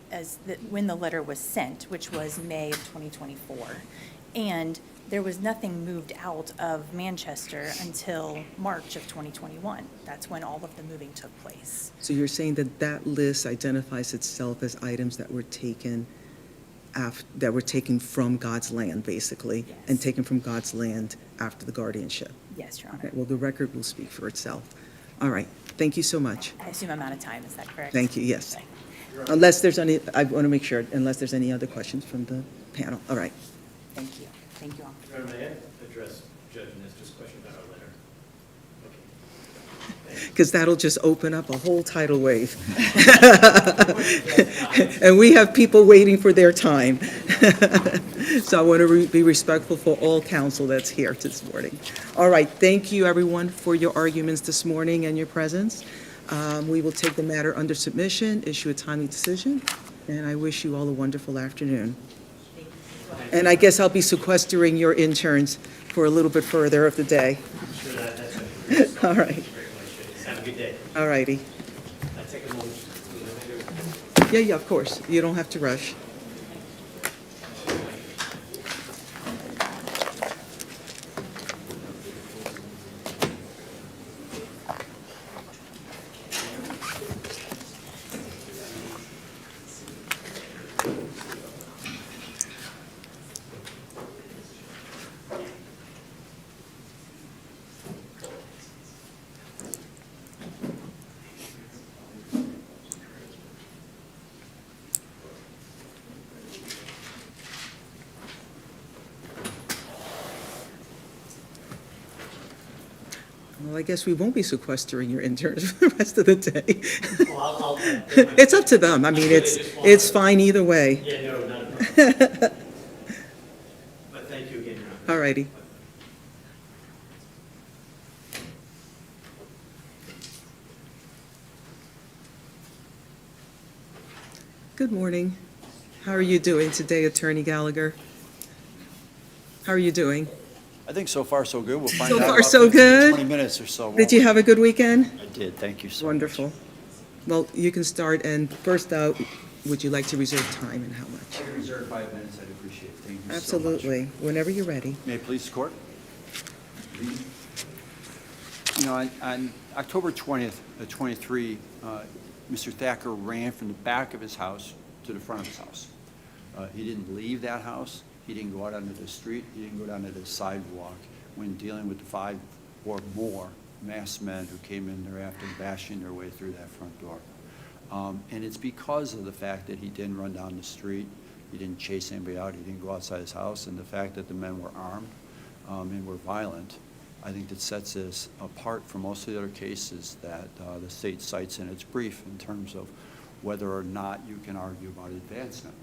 when the letter was sent, which was May of 2024. And there was nothing moved out of Manchester until March of 2021. That's when all of the moving took place. So you're saying that that list identifies itself as items that were taken from God's land, basically, and Yes. taken from God's land after the guardianship? Yes, Your Okay, Honor. well, the record will speak for itself. All right, thank you so much. I assume I'm out of time, is that correct? Thank you, yes. Okay. Unless there's any, I want to make sure, unless there's any other questions from the panel. All right. Thank you. Thank you all. Your Honor, may I address Judge Nestor's question about our letter? Okay. Because that'll just open up a whole tidal wave. And we have people waiting for their time. So I want to be respectful for all counsel that's here this morning. All right, thank you, everyone, for your arguments this morning and your presence. We will take the matter under submission, issue a timely decision, and I wish you all a wonderful afternoon. And I guess I'll be sequestering your interns for a little bit further of the day. Sure, that's All right, very much. Have a good day. all righty. I take a moment to Yeah, of course. You don't have to rush. Well, I guess we won't be sequestering your interns for the rest of the day. Well, I'll It's up to them. I mean, it's fine either way. Yeah, no, not a problem. But thank you again, Your Honor. All righty. Good morning. How are you doing today, Attorney Gallagher? How are you doing? I think so far, so good. We'll find So out far, about so 15 good? 20 minutes or so. Did you have a good weekend? I did, thank you so much. Wonderful. Well, you can start, and first out, would you like to reserve time and how much? I can reserve 5 minutes, I'd appreciate it. Thank you so much. Absolutely, whenever you're ready. May it please the court? You know, on October 20th, 23, Mr. Thacker ran from the back of his house to the front of his house. He didn't leave that house. He didn't go out onto the street. He didn't go down to the sidewalk when dealing with the 5 or more masked men who came in thereafter bashing their way through that front door. And it's because of the fact that he didn't run down the street, he didn't chase anybody out, he didn't go outside his house, and the fact that the men were armed and were violent, I think that sets this apart from most of the other cases that the state cites in its brief in terms of whether or not you can argue about advancement.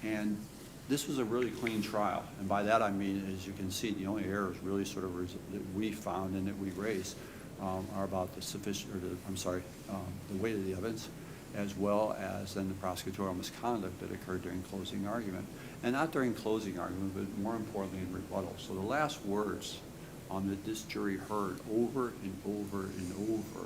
And this was a really clean trial, and by that I mean, as you can see, the only errors really sort of that we found and that we raised are about the the weight of the evidence, as well as then the prosecutorial misconduct that occurred during closing argument, and not during closing argument, but more importantly in rebuttal. So the last words that this jury heard over and over and over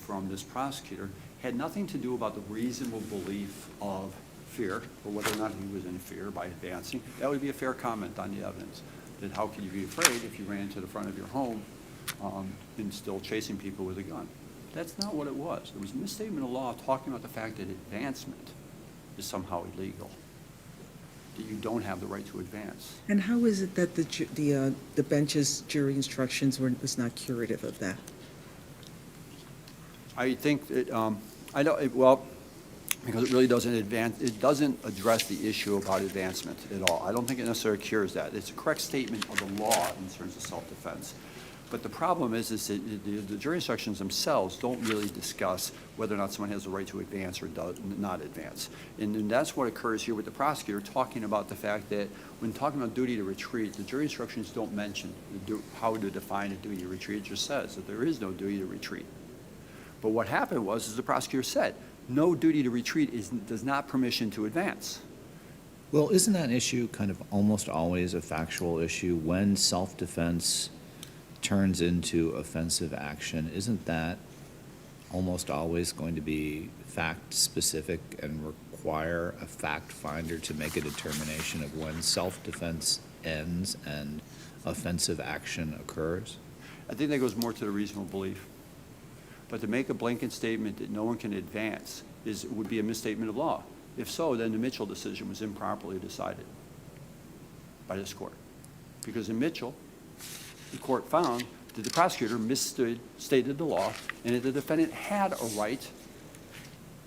from this prosecutor had nothing to do about the reasonable belief of fear, or whether or not he was in fear by advancing. That would be a fair comment on the evidence, that how could you be afraid if you ran to the front of your home and still chasing people with a gun? That's not what it was. There was a misstatement of law talking about the fact that advancement is somehow illegal, that you don't have the right to advance. And how is it that the bench's jury instructions was not curative of that? I think that, because it really doesn't address the issue about advancement at all. I don't think it necessarily cures that. It's a correct statement of the law in terms of self-defense. But the problem is that the jury instructions themselves don't really discuss whether or not someone has the right to advance or not advance. And that's what occurs here with the prosecutor talking about the fact that when talking about duty to retreat, the jury instructions don't mention how to define a duty to retreat. It just says that there is no duty to retreat. But what happened was, as the prosecutor said, no duty to retreat does not permission to advance. Well, isn't that issue kind of almost always a factual issue? When self-defense turns into offensive action, isn't that almost always going to be fact-specific and require a fact finder to make a determination of when self-defense ends and offensive action occurs? I think that goes more to the reasonable belief. But to make a blanket statement that no one can advance would be a misstatement of law. If so, then the Mitchell decision was improperly decided by this court. Because in Mitchell, the court found that the prosecutor misstated the law and that the defendant had a right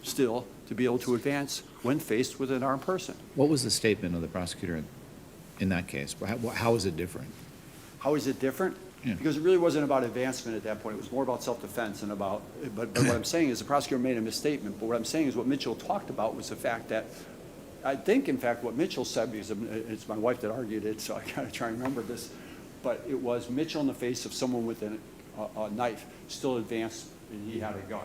still to be able to advance when faced with an armed person. What was the statement of the prosecutor in that case? How is it different? How is it different? Yeah. Because it really wasn't about advancement at that point. It was more about self-defense and about, but what I'm saying is the prosecutor made a misstatement. But what I'm saying is what Mitchell talked about was the fact that, I think, in fact, what Mitchell said, because it's my wife that argued it, so I gotta try and remember this, but it was Mitchell in the face of someone with a knife still advanced and he had a gun.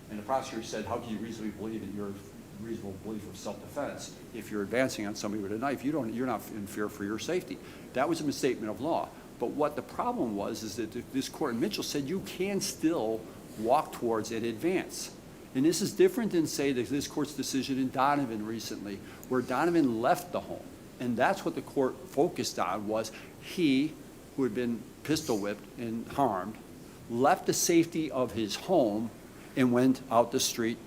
And the prosecutor said, how can you reasonably believe in your reasonable belief of self-defense if you're advancing on somebody with a knife? You're not in fear for your safety. That was a misstatement of law. But what the problem was is that this court in Mitchell said you can still walk towards and advance. And this is different than, say, this court's decision in Donovan recently, where Donovan left the home. And that's what the court focused on, was he, who had been pistol whipped and harmed, left the safety of his home and went out the street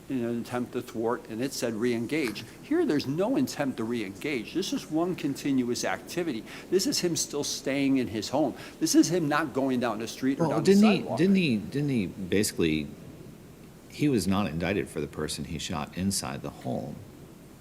in an attempt to thwart, and it said re-engage. Here, there's no attempt to re-engage. This is one continuous activity. This is him still staying in his home. This is him not going down the street or down the sidewalk. Didn't he basically, he was not indicted for the person he shot inside the home?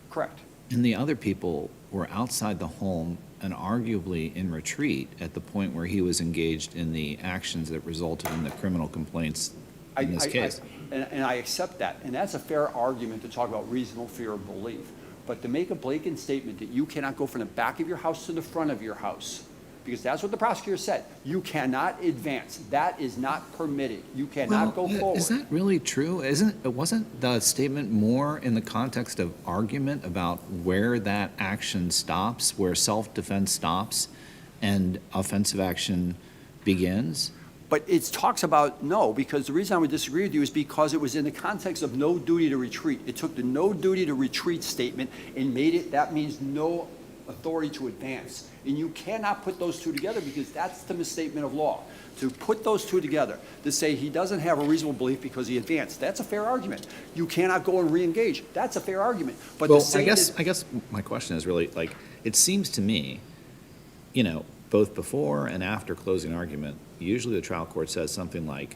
Correct. And the other people were outside the home and arguably in retreat at the point where he was engaged in the actions that resulted in the criminal complaints in this case. And I accept that, and that's a fair argument to talk about reasonable fear of belief. But to make a blatant statement that you cannot go from the back of your house to the front of your house, because that's what the prosecutor said, you cannot advance. That is not permitted. You cannot go forward. Is that really true? Wasn't the statement more in the context of argument about where that action stops, where self-defense stops and offensive action begins? But it talks about no, because the reason I would disagree with you is because it was in the context of no duty to retreat. It took the no duty to retreat statement and made it, that means no authority to advance. And you cannot put those two together because that's the misstatement of law. To put those two together, to say he doesn't have a reasonable belief because he advanced, that's a fair argument. You cannot go and re-engage, that's a fair argument. But Well, to say I guess my question is really, like, it seems to me, both before and after closing argument, usually the trial court says something like,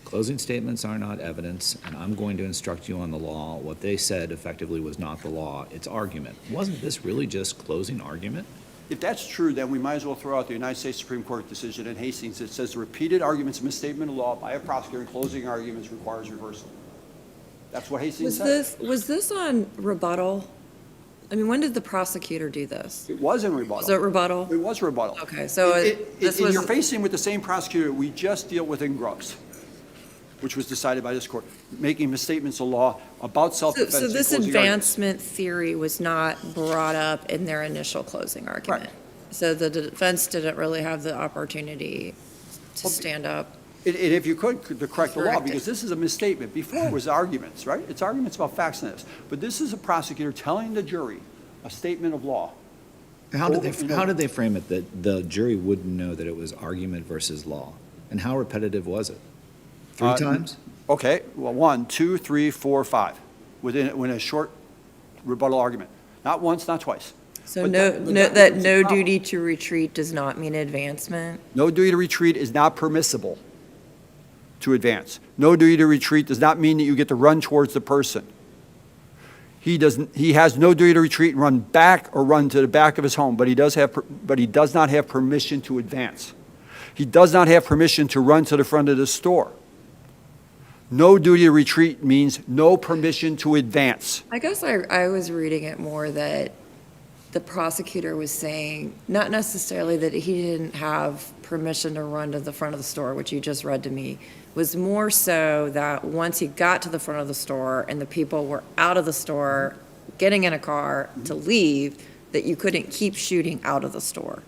closing statements are not evidence, and I'm going to instruct you on the law. What they said effectively was not the law, it's argument. Wasn't this really just closing argument? If that's true, then we might as well throw out the United States Supreme Court decision in Hastings that says repeated arguments of misstatement of law by a prosecutor in closing arguments requires reversal. That's what Hastings said. Was this on rebuttal? I mean, when did the prosecutor do this? It was in rebuttal. Was it rebuttal? It was rebuttal. Okay, so this was. You're facing with the same prosecutor we just deal with in Grubbs, which was decided by this court, making misstatements of law about self-defense. So in this closing advancement theory was not brought up in their initial closing argument? Right. So the defense didn't really have the opportunity to stand up? And if you could, to correct the law, Correct it. because this is a misstatement. Before it was arguments, right? It's arguments about facts and this. But this is a prosecutor telling the jury a statement of law. How did they frame it that the jury wouldn't know that it was argument versus law? And how repetitive was it? Three times? Okay, well, 1, 2, 3, 4, 5, within a short rebuttal argument. Not once, not twice. So But no that's the problem. duty to retreat does not mean advancement? No duty to retreat is not permissible to advance. No duty to retreat does not mean that you get to run towards the person. He has no duty to retreat and run back or run to the back of his home, but he does not have permission to advance. He does not have permission to run to the front of the store. No duty to retreat means no permission to advance. I guess I was reading it more that the prosecutor was saying, not necessarily that he didn't have permission to run to the front of the store, which you just read to me, was more so that once he got to the front of the store and the people were out of the store, getting in a car to leave, that you couldn't keep shooting out of the store.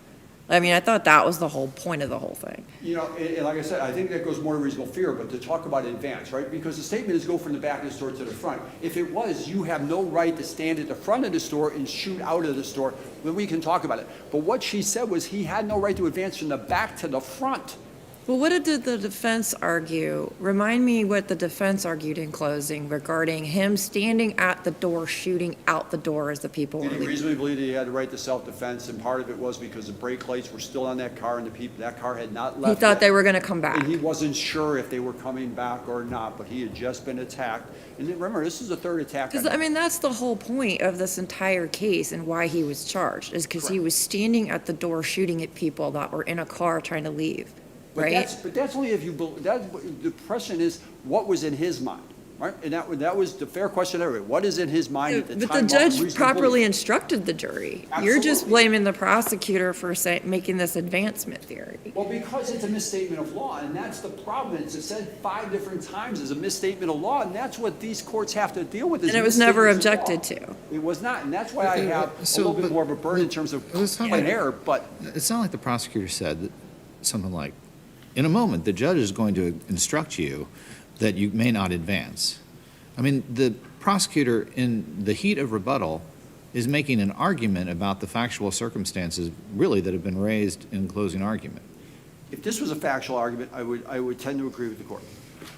I mean, I thought that was the whole point of the whole thing. And like I said, I think that goes more to reasonable fear, but to talk about advance, right? Because the statement is go from the back of the store to the front. If it was, you have no right to stand at the front of the store and shoot out of the store, then we can talk about it. But what she said was he had no right to advance from the back to the front. Well, what did the defense argue? Remind me what the defense argued in closing regarding him standing at the door, shooting out the door as the people were And he leaving. reasonably believed that he had the right to self-defense, and part of it was because the brake lights were still on that car, and that car had not left He thought yet. they were going to come back. And he wasn't sure if they were coming back or not, but he had just been attacked. And then remember, this is the third attack. Because, I mean, that's the whole point of this entire case and why he was charged, is because he was standing at the door shooting at people that were in a car trying to leave, right? But that's only if you, the question is, what was in his mind, right? And that was the fair question everybody. What is in his mind at the time? But the of judge reasonable properly belief? instructed the jury. You're just Absolutely. blaming the prosecutor for making this advancement theory. Well, because it's a misstatement of law, and that's the problem. It's said 5 different times as a misstatement of law, and that's what these courts have to deal with. And it was never objected to. It was not, and that's why I have a little bit more of a burden in terms of It's not plain like- error, but It's not like the prosecutor said that something like, in a moment, the judge is going to instruct you that you may not advance. I mean, the prosecutor, in the heat of rebuttal, is making an argument about the factual circumstances, really, that have been raised in closing argument. if this was a factual argument, I would tend to agree with the court.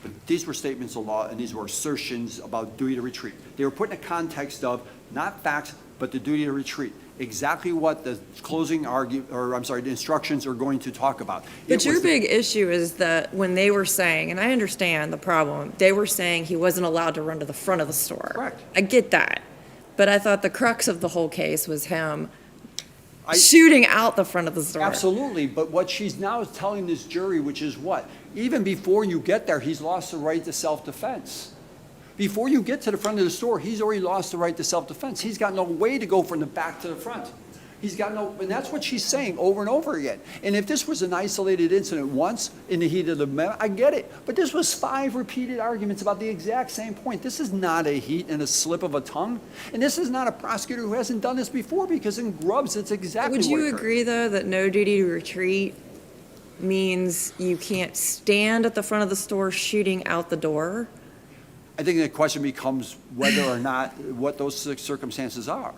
But these were statements of law, and these were assertions about duty to retreat. They were put in a context of not facts, but the duty to retreat. Exactly what the the instructions are going to talk about. But your big issue is that when they were saying, and I understand the problem, they were saying he wasn't allowed to run to the front of the store. Correct. I get that. But I thought the crux of the whole case was him I- shooting out the front of the store. Absolutely, but what she's now telling this jury, which is what? Even before you get there, he's lost the right to self-defense. Before you get to the front of the store, he's already lost the right to self-defense. He's got no way to go from the back to the front. He's got no, and that's what she's saying over and over again. And if this was an isolated incident once in the heat of the moment, I get it. But this was 5 repeated arguments about the exact same point. This is not a heat and a slip of a tongue. And this is not a prosecutor who hasn't done this before, because in Grubbs, it's exactly Would what you occurred. agree, though, that no duty to retreat means you can't stand at the front of the store shooting out the door? I think the question becomes whether or not, what those circumstances are.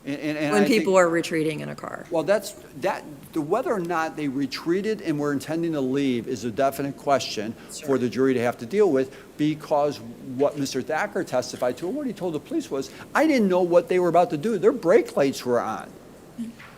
And I When think- people are retreating in a car? Well, whether or not they retreated and were intending to leave is a definite question for the jury to have to deal with, because what Mr. Thacker testified to and what he told the police was, I didn't know what they were about to do. Their brake lights were on,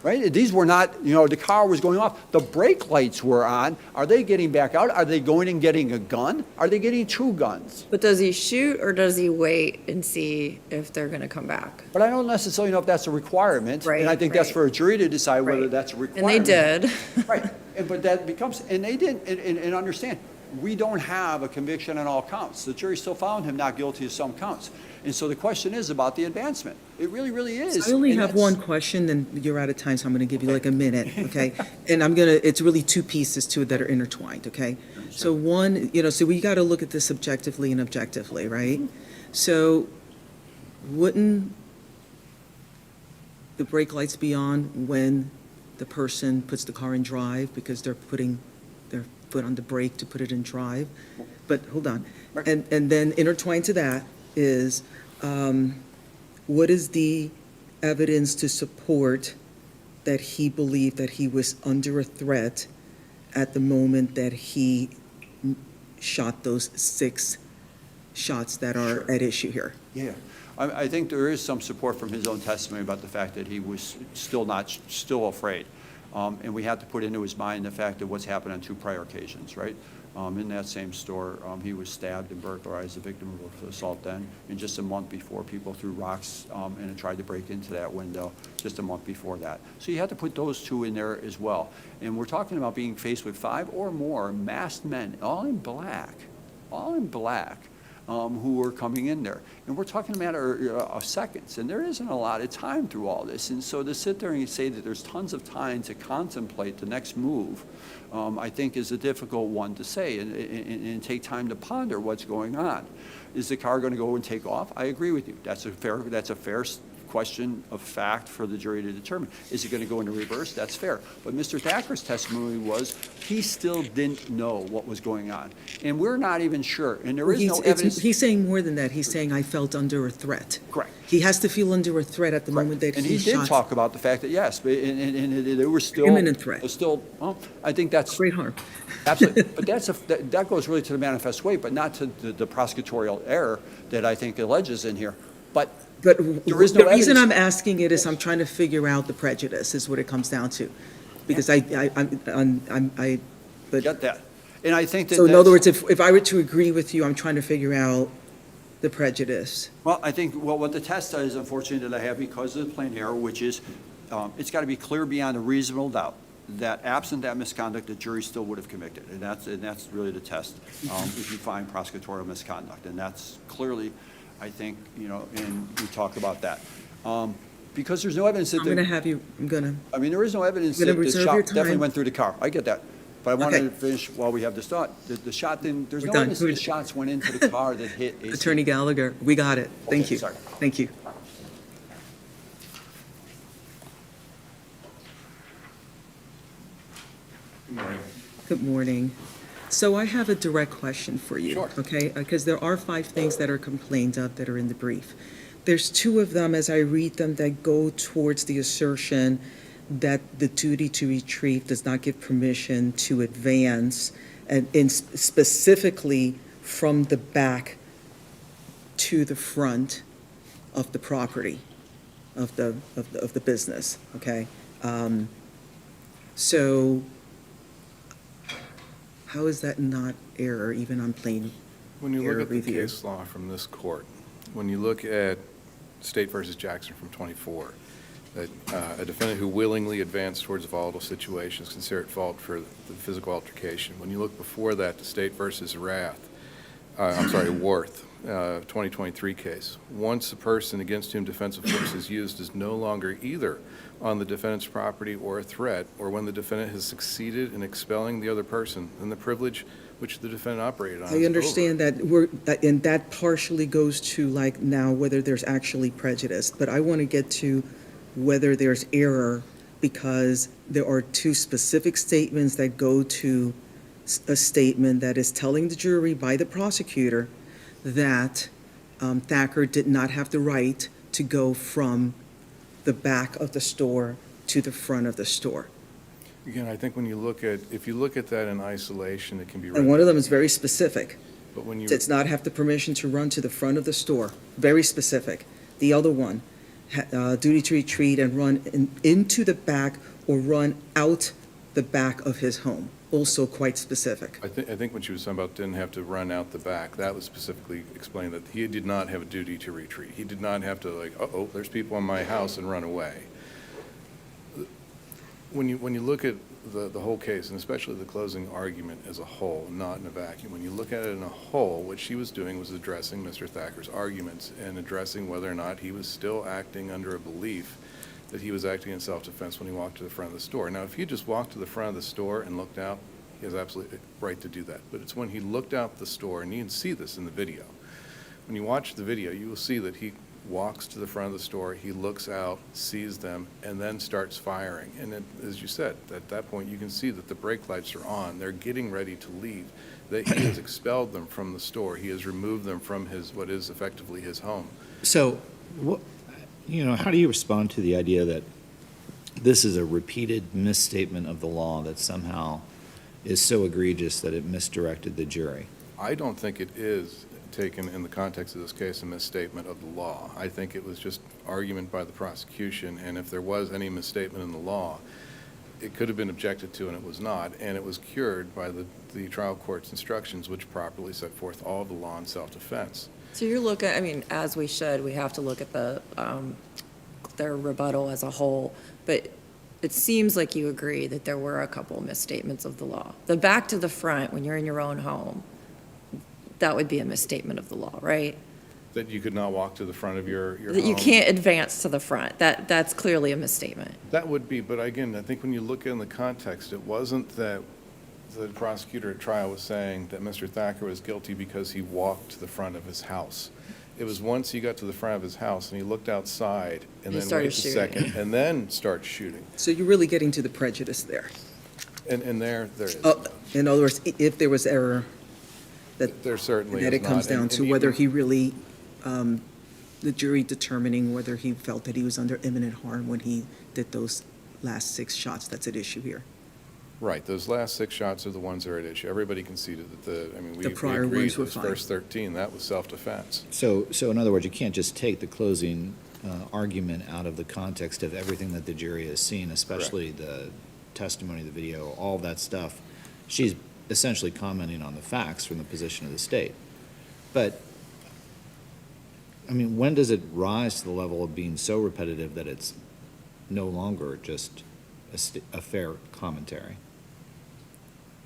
right? These were not, the car was going off. The brake lights were on. Are they getting back out? Are they going and getting a gun? Are they getting 2 guns? But does he shoot, or does he wait and see if they're going to come back? But I don't necessarily know if that's a requirement. Right, And I think that's right. for a jury to decide whether Right. that's a And requirement. they did. Right, but that becomes, and they didn't, and understand, we don't have a conviction on all counts. The jury still found him not guilty of some counts. And so the question is about the advancement. It really, really is. I only And have that's- one question, then you're out of time, so I'm going to give you like a minute, okay? And it's really 2 pieces to it that are intertwined, okay? So one, so we got to look at this subjectively and objectively, right? So wouldn't the brake lights be on when the person puts the car in drive because they're putting their foot on the brake to put it in drive? But hold on. Right. And then intertwined to that is, what is the evidence to support that he believed that he was under a threat at the moment that he shot those 6 shots that are Sure. at issue here? Yeah, I think there is some support from his own testimony about the fact that he was still afraid. And we have to put into his mind the fact that what's happened on 2 prior occasions, right? In that same store, he was stabbed and burglarized, the victim of assault then, and just a month before, people threw rocks and tried to break into that window just a month before that. So you have to put those 2 in there as well. And we're talking about being faced with 5 or more masked men, all in black, who were coming in there. And we're talking a matter of seconds, and there isn't a lot of time through all this. And so to sit there and say that there's tons of time to contemplate the next move, I think is a difficult one to say and take time to ponder what's going on. Is the car going to go and take off? I agree with you. That's a fair question of fact for the jury to determine. Is it going to go into reverse? That's fair. But Mr. Thacker's testimony was he still didn't know what was going on. And we're not even sure. And there is no evidence. He's saying more than that. He's saying, I felt under a threat. Correct. He has to feel under a threat at the moment that And he he shot. did talk about the fact that, yes, and there was still. Imminent threat. Well, I think that's. Great harm. Absolutely. But that goes really to the manifest way, but not to the prosecutorial error that I think alleges in here. But But there is no the reason evidence. I'm asking it is I'm trying to figure out the prejudice, is what it comes down to. Because I but, Get that. And I think that. so in other that's- words, if I were to agree with you, I'm trying to figure out the prejudice. Well, I think, what the test is, unfortunately, that I have because of the plain error, which is, it's got to be clear beyond a reasonable doubt that absent that misconduct, the jury still would have convicted. And that's really the test, if you find prosecutorial misconduct. And that's clearly, I think, and we talk about that. Because there's no evidence that. I'm gonna, I mean, there is no evidence You're that gonna the reserve shot your definitely time. went through the car. I get that. But I wanted to Okay. finish while we have this thought. The shot didn't, there's We're no done. evidence that the shots went into the car that hit AC. Attorney Gallagher, we got it. Thank Okay, you. sorry. Thank you. Good morning. Good morning. So I have a direct question for you. Sure. Okay, because there are 5 things that are complained of that are in the brief. There's 2 of them, as I read them, that go towards the assertion that the duty to retrieve does not give permission to advance, and specifically from the back to the front of the property, of the business, okay? So how is that not error, even on plain When you error look at the review? case law from this court, when you look at State versus Jackson from 24, that a defendant who willingly advanced towards a volatile situation is considered at fault for the physical altercation. When you look before that to State versus Worth, 2023 case, once a person against whom defensive force is used is no longer either on the defendant's property or a threat, or when the defendant has succeeded in expelling the other person, then the privilege which the defendant operated on is over. I understand that and that partially goes to like now whether there's actually prejudice, but I want to get to whether there's error because there are two specific statements that go to a statement that is telling the jury by the prosecutor that Thacker did not have the right to go from the back of the store to the front of the store. Again, I think when you look at, if you look at that in isolation, it can be. And one of them is very specific. But when you. Does not have the permission to run to the front of the store, very specific. The other one, duty to retreat and run into the back or run out the back of his home, also quite specific. I think when she was talking about didn't have to run out the back, that was specifically explained that he did not have a duty to retreat. He did not have to like, uh-oh, there's people in my house and run away. When you look at the whole case, and especially the closing argument as a whole, not in a vacuum, when you look at it in a whole, what she was doing was addressing Mr. Thacker's arguments and addressing whether or not he was still acting under a belief that he was acting in self-defense when he walked to the front of the store. Now, if he just walked to the front of the store and looked out, he has absolutely right to do that. But it's when he looked out the store, and you can see this in the video. When you watch the video, you will see that he walks to the front of the store, he looks out, sees them, and then starts firing. And then, as you said, at that point, you can see that the brake lights are on. They're getting ready to leave. That he has expelled them from the store. He has removed them from his, what is effectively his home. So, how do you respond to the idea that this is a repeated misstatement of the law that somehow is so egregious that it misdirected the jury? I don't think it is taken in the context of this case a misstatement of the law. I think it was just argument by the prosecution, and if there was any misstatement in the law, it could have been objected to and it was not, and it was cured by the trial court's instructions, which properly set forth all of the law in self-defense. So you're looking, as we should, we have to look at their rebuttal as a whole, but it seems like you agree that there were a couple misstatements of the law. The back to the front, when you're in your own home, that would be a misstatement of the law, right? That you could not walk to the front of your home? That you can't advance to the front. That's clearly a misstatement. That would be, but again, I think when you look in the context, it wasn't that the prosecutor at trial was saying that Mr. Thacker was guilty because he walked to the front of his house. It was once he got to the front of his house and he looked outside and then waited a second and then started shooting. So you're really getting to the prejudice there. And there is. In other words, if there was error, There certainly is that it comes not. down And to whether even- he really, the jury determining whether he felt that he was under imminent harm when he did those last 6 shots. That's at issue here. Right, those last 6 shots are the ones that are at issue. Everybody conceded that we prior agreed ones were those fine. first 13, that was self-defense. So in other words, you can't just take the closing argument out of the context of everything that the jury has seen, especially the testimony, the video, all that stuff. She's essentially commenting on the facts from the position of the state. But, when does it rise to the level of being so repetitive that it's no longer just a fair commentary?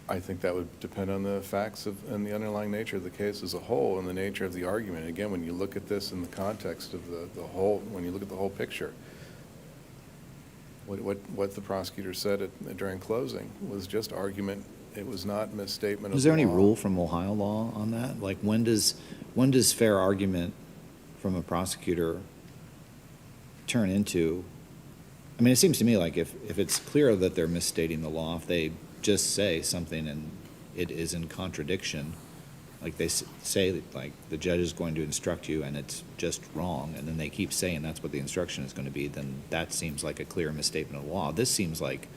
I think that would depend on the facts and the underlying nature of the case as a whole and the nature of the argument. Again, when you look at this in the context of the whole, when you look at the whole picture, what the prosecutor said during closing was just argument. It was not misstatement of the law. Is there any rule from Ohio law on that? Like, when does fair argument from a prosecutor turn into, it seems to me like if it's clear that they're misstating the law, if they just say something and it is in contradiction, like they say, like, the judge is going to instruct you and it's just wrong, and then they keep saying that's what the instruction is going to be, then that seems like a clear misstatement of law. This seems like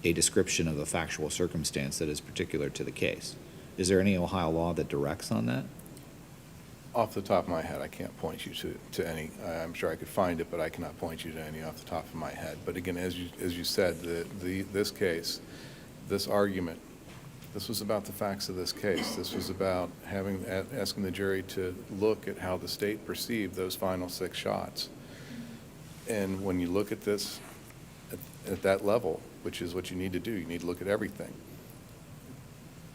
a description of a factual circumstance that is particular to the case. Is there any Ohio law that directs on that? Off the top of my head, I can't point you to any. I'm sure I could find it, but I cannot point you to any off the top of my head. But again, as you said, this case, this argument, This was about the facts of this case. This was about asking the jury to look at how the state perceived those final 6 shots. And when you look at this at that level, which is what you need to do, you need to look at everything.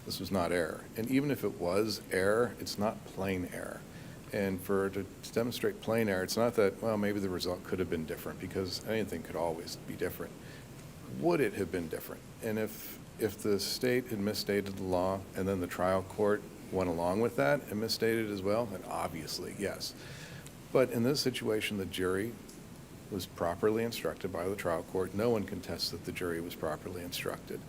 This was not error. And even if it was error, it's not plain error. And to demonstrate plain error, it's not that, well, maybe the result could have been different, because anything could always be different. Would it have been different? And if the state had misstated the law and then the trial court went along with that and misstated as well, then obviously, yes. But in this situation, the jury was properly instructed by the trial court. No one contests that the jury was properly instructed.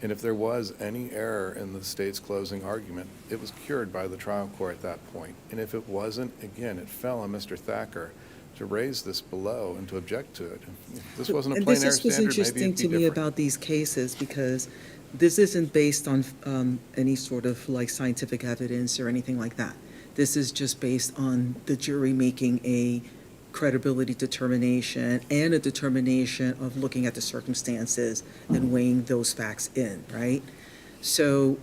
And if there was any error in the state's closing argument, it was cured by the trial court at that point. And if it wasn't, again, it fell on Mr. Thacker to raise this below and to object to it. If this wasn't a And plain this error is what's standard, maybe interesting it'd be to me different. about these cases, because this isn't based on any sort of like scientific evidence or anything like that. This is just based on the jury making a credibility determination and a determination of looking at the circumstances and weighing those facts in, right? So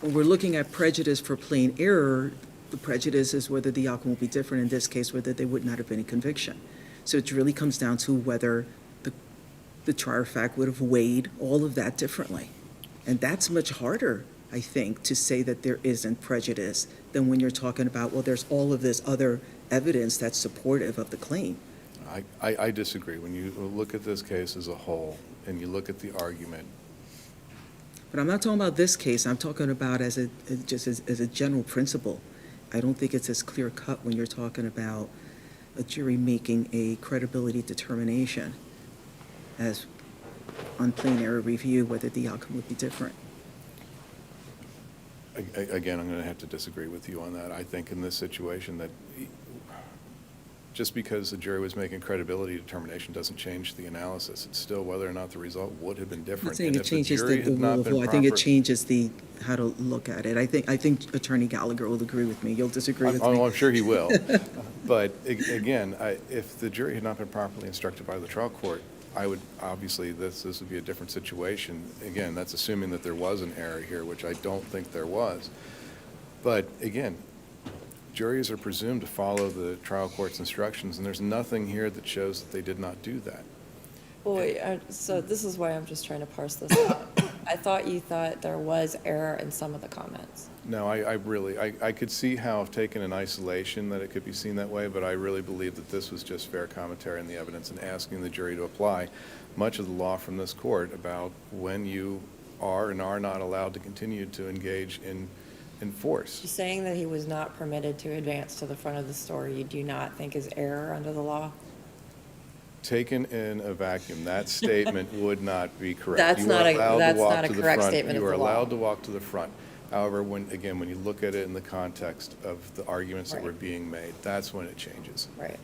when we're looking at prejudice for plain error, the prejudice is whether the outcome will be different, in this case, whether there would not have been a conviction. So it really comes down to whether the trier of fact would have weighed all of that differently. And that's much harder, I think, to say that there isn't prejudice than when you're talking about, well, there's all of this other evidence that's supportive of the claim. I disagree. When you look at this case as a whole and you look at the argument, But I'm not talking about this case, I'm talking about as a general principle. I don't think it's as clear cut when you're talking about a jury making a credibility determination as on plain error review, whether the outcome would be different. again, I'm going to have to disagree with you on that. I think in this situation that just because the jury was making credibility determination doesn't change the analysis. It's still whether or not the result would have been I'm different. not saying And it if changes jury the had not rule of been law. I think it proper- changes how to look at it. I think Attorney Gallagher will agree with me. You'll disagree with me. I'm sure he will. But again, if the jury had not been properly instructed by the trial court, I would, obviously, this would be a different situation. Again, that's assuming that there was an error here, which I don't think there was. But again, juries are presumed to follow the trial court's instructions, and there's nothing here that shows that they did not do that. Well, wait, so this is why I'm just trying to parse this out. I thought you thought there was error in some of the comments. No, I could see how, if taken in isolation, that it could be seen that way, but I really believe that this was just fair commentary on the evidence and asking the jury to apply much of the law from this court about when you are and are not allowed to continue to engage in force. Saying that he was not permitted to advance to the front of the store, you do not think is error under the law? Taken in a vacuum, that statement would not be correct. That's You not are a- allowed to that's walk not a to the correct front. statement of You are the law. allowed to walk to the front. However, when you look at it in the context of the arguments that Right. were being made, that's when it changes. Right.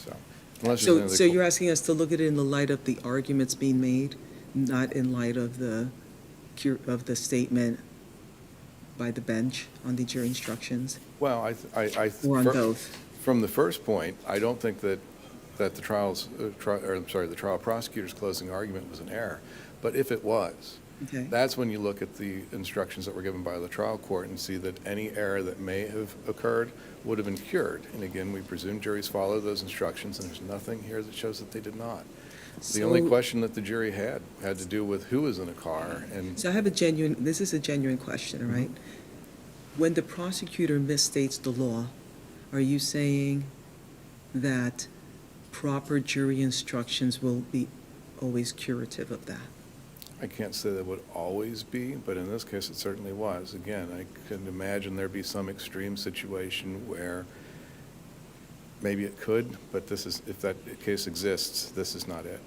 So, unless there's So another you're asking us to look at it in the light of the arguments being made, not in light of the statement by the bench on the jury instructions? Well, Or on both? From the first point, I don't think that the trial prosecutor's closing argument was an error. But if it was, Okay. that's when you look at the instructions that were given by the trial court and see that any error that may have occurred would have been cured. And again, we presume juries follow those instructions, and there's nothing here that shows that they did not. The only So- question that the jury had to do with who was in a car, and So I have this is a genuine question, all right? When the prosecutor misstates the law, are you saying that proper jury instructions will be always curative of that? I can't say that would always be, but in this case, it certainly was. Again, I can imagine there'd be some extreme situation where maybe it could, but if that case exists, this is not it.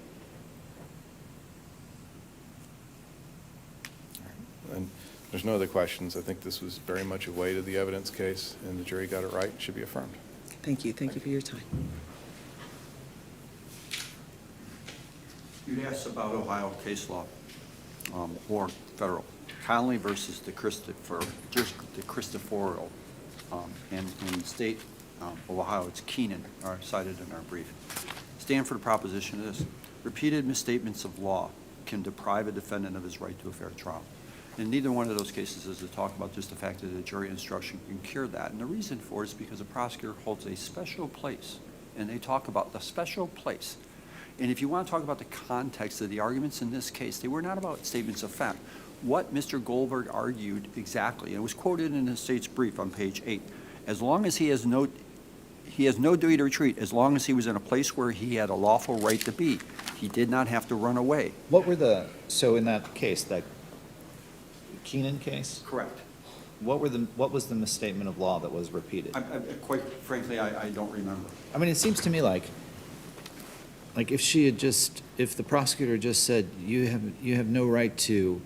And there's no other questions. I think this was very much a weight of the evidence case, and the jury got it right, should be affirmed. Thank you for your time. You'd asked about Ohio case law, or federal. Conley versus the Christopher, and in the state of Ohio, it's Keenan, cited in our brief. Stand for the proposition of this: repeated misstatements of law can deprive a defendant of his right to a fair trial. And neither one of those cases is to talk about just the fact that a jury instruction can cure that. And the reason for it is because a prosecutor holds a special place, and they talk about the special place. And if you want to talk about the context of the arguments in this case, they were not about statements of fact. What Mr. Goldberg argued exactly, and it was quoted in the state's brief on page 8, as long as he has no duty to retreat, as long as he was in a place where he had a lawful right to be. He did not have to run away. So in that case, that Keenan case, Correct. what was the misstatement of law that was repeated? Quite frankly, I don't remember. I mean, it seems to me like if the prosecutor just said, you have no right to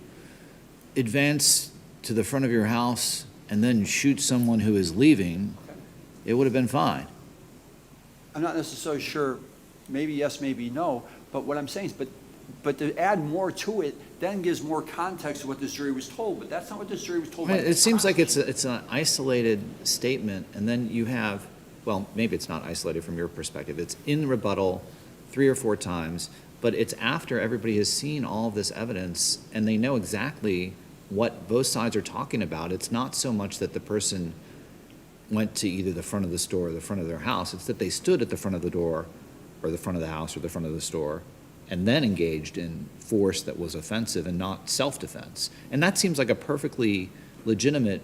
advance to the front of your house and then shoot someone who is leaving, it would have been fine. I'm not necessarily sure, maybe yes, maybe no, but what I'm saying is, but to add more to it then gives more context to what this jury was told, but that's not what this jury was told. I mean, by the it seems like prosecutor. it's an isolated statement, and then you have, well, maybe it's not isolated from your perspective. It's in rebuttal 3 or 4 times, but it's after everybody has seen all of this evidence, and they know exactly what both sides are talking about. It's not so much that the person went to either the front of the store or the front of their house. It's that they stood at the front of the door or the front of the house or the front of the store and then engaged in force that was offensive and not self-defense. And that seems like a perfectly legitimate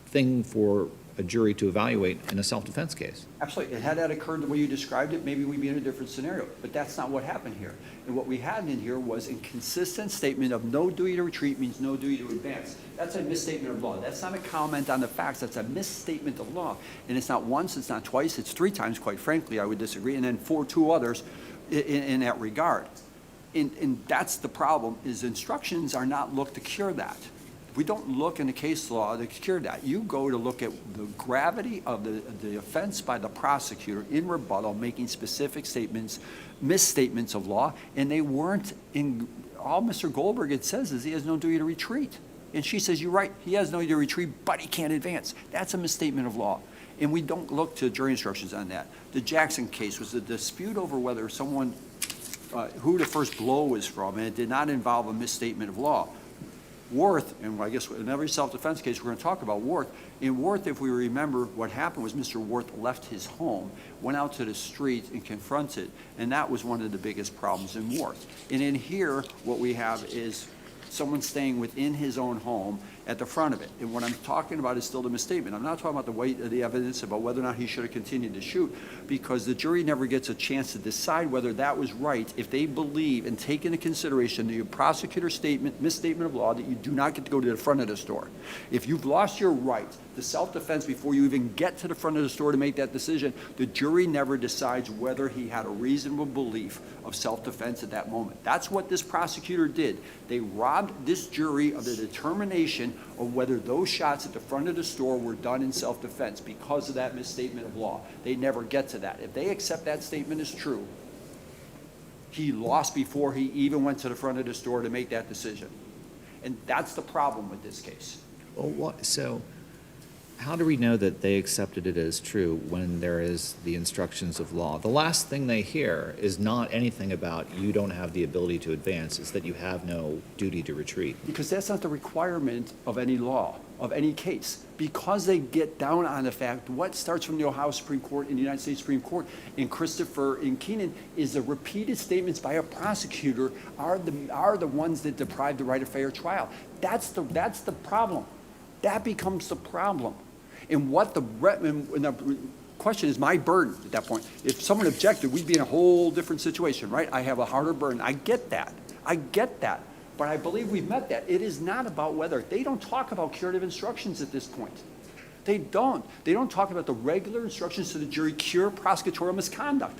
thing for a jury to evaluate in a self-defense case. Absolutely. And had that occurred the way you described it, maybe we'd be in a different scenario. But that's not what happened here. And what we had in here was a consistent statement of no duty to retreat means no duty to advance. That's a misstatement of law. That's not a comment on the facts. That's a misstatement of law. And it's not once, it's not twice, it's 3 times, quite frankly, I would disagree. And then 2 others in that regard. And that's the problem, is instructions are not looked to cure that. We don't look in the case law to cure that. You go to look at the gravity of the offense by the prosecutor in rebuttal, making specific statements, misstatements of law, and they weren't in, all Mr. Goldberg, it says, is he has no duty to retreat. And she says, you're right, he has no duty to retreat, but he can't advance. That's a misstatement of law. And we don't look to jury instructions on that. The Jackson case was a dispute over whether someone, who the first blow was from, and it did not involve a misstatement of law. Worth, and I guess in every self-defense case we're going to talk about Worth. In Worth, if we remember, what happened was Mr. Worth left his home, went out to the street and confronted, and that was one of the biggest problems in Worth. And in here, what we have is someone staying within his own home at the front of it. And what I'm talking about is still the misstatement. I'm not talking about the weight of the evidence about whether or not he should have continued to shoot, because the jury never gets a chance to decide whether that was right if they believe and take into consideration the prosecutor's statement, misstatement of law, that you do not get to go to the front of the store. If you've lost your right to self-defense before you even get to the front of the store to make that decision, the jury never decides whether he had a reasonable belief of self-defense at that moment. That's what this prosecutor did. They robbed this jury of the determination of whether those shots at the front of the store were done in self-defense because of that misstatement of law. They never get to that. If they accept that statement as true, he lost before he even went to the front of the store to make that decision. And that's the problem with this case. Well, so how do we know that they accepted it as true when there is the instructions of law? The last thing they hear is not anything about you don't have the ability to advance, it's that you have no duty to retreat. Because that's not the requirement of any law, of any case. Because they get down on the fact, what starts from the Ohio Supreme Court and the United States Supreme Court and Christopher and Keenan is the repeated statements by a prosecutor are the ones that deprive the right of fair trial. That's the problem. That becomes the problem. And what the question is my burden at that point. If someone objected, we'd be in a whole different situation, right? I have a harder burden. I get that. But I believe we've met that. It is not about whether. They don't talk about curative instructions at this point. They don't. They don't talk about the regular instructions to the jury cure prosecutorial misconduct.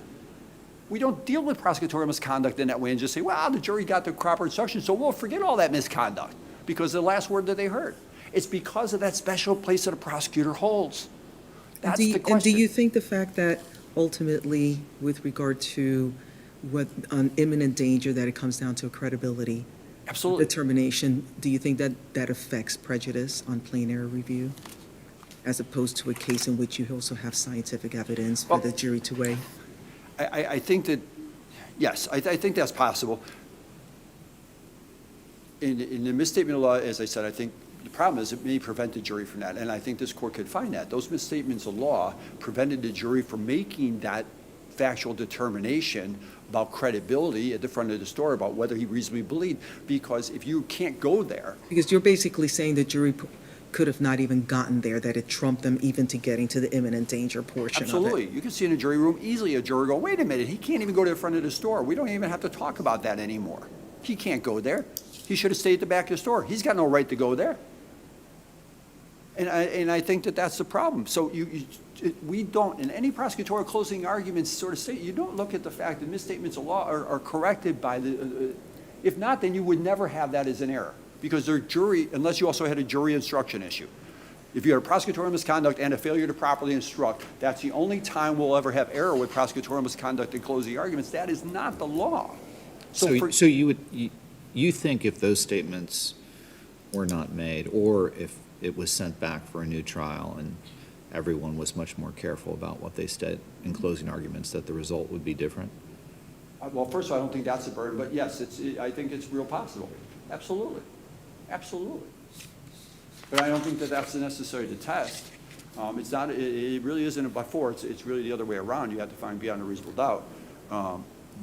We don't deal with prosecutorial misconduct in that way and just say, well, the jury got the proper instructions, so we'll forget all that misconduct because of the last word that they heard. It's because of that special place that a prosecutor holds. That's the question. And do you think the fact that ultimately, with regard to what on imminent danger, that it comes down to a credibility Absolutely. determination, do you think that that affects prejudice on plain error review, as opposed to a case in which you also have scientific evidence for the jury to weigh? I think that, yes, I think that's possible. in the misstatement of law, as I said, I think the problem is it may prevent the jury from that, and I think this court could find that. Those misstatements of law prevented the jury from making that factual determination about credibility at the front of the store about whether he reasonably believed, because if you can't go there, Because you're basically saying the jury could have not even gotten there, that it trumped them even to getting to the imminent danger portion of it. absolutely. You can see in a jury room easily a juror go, wait a minute, he can't even go to the front of the store. We don't even have to talk about that anymore. He can't go there. He should have stayed at the back of the store. He's got no right to go there. And I think that that's the problem. So we don't, in any prosecutorial closing arguments sort of say, you don't look at the fact that misstatements of law are corrected by the, if not, then you would never have that as an error. Because their jury, unless you also had a jury instruction issue. If you had a prosecutorial misconduct and a failure to properly instruct, that's the only time we'll ever have error with prosecutorial misconduct in closing arguments. That is not the law. So you think if those statements were not made, or if it was sent back for a new trial and everyone was much more careful about what they said in closing arguments, that the result would be different? Well, first of all, I don't think that's a burden, but yes, I think it's real possible. Absolutely. Absolutely. But I don't think that that's necessary to test. It's not, it really isn't a by-four, it's really the other way around. You have to find beyond a reasonable doubt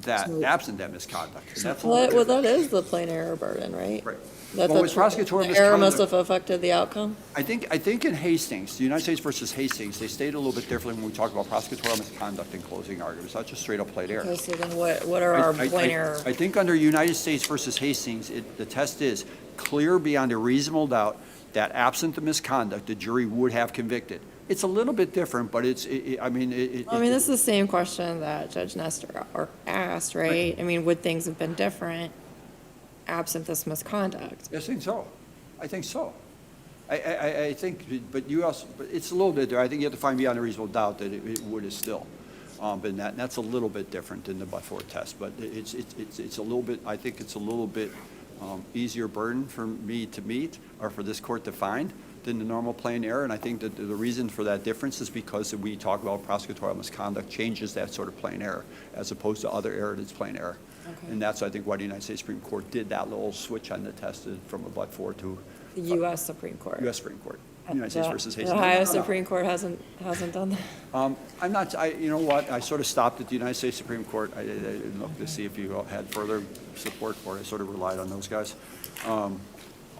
that So- absent that misconduct. And that's a Well, little that different. is the plain error burden, right? Right. That Well, the with prosecutorial the error must misconduct- have affected the outcome? I think in Hastings, the United States versus Hastings, they stated a little bit differently when we talk about prosecutorial misconduct in closing arguments, not just straight up plain error. Okay, so then what are our plain error? I think under United States versus Hastings, the test is clear beyond a reasonable doubt that absent the misconduct, the jury would have convicted. It's a little bit different, but this is the same question that Judge Nestor asked, right? I mean, would things have been different absent this misconduct? I think so. I think so. I think, but it's a little bit there. I think you have to find beyond a reasonable doubt that it would have still been that. And that's a little bit different than the but-for test, but it's a little bit, I think it's a little bit easier burden for me to meet or for this court to find than the normal plain error. And I think that the reason for that difference is because we talk about prosecutorial misconduct changes that sort of plain error as opposed to other error that's plain error. Okay. And that's, I think, why the United States Supreme Court did that little switch on the test from a but-for to The U.S. Supreme Court. U.S. Supreme Court. United States versus The Hastings. Ohio No. Supreme Court hasn't done that? I'm not, you know what, I sort of stopped at the United States Supreme Court. I didn't look to see if you had further support for it. I sort of relied on those guys.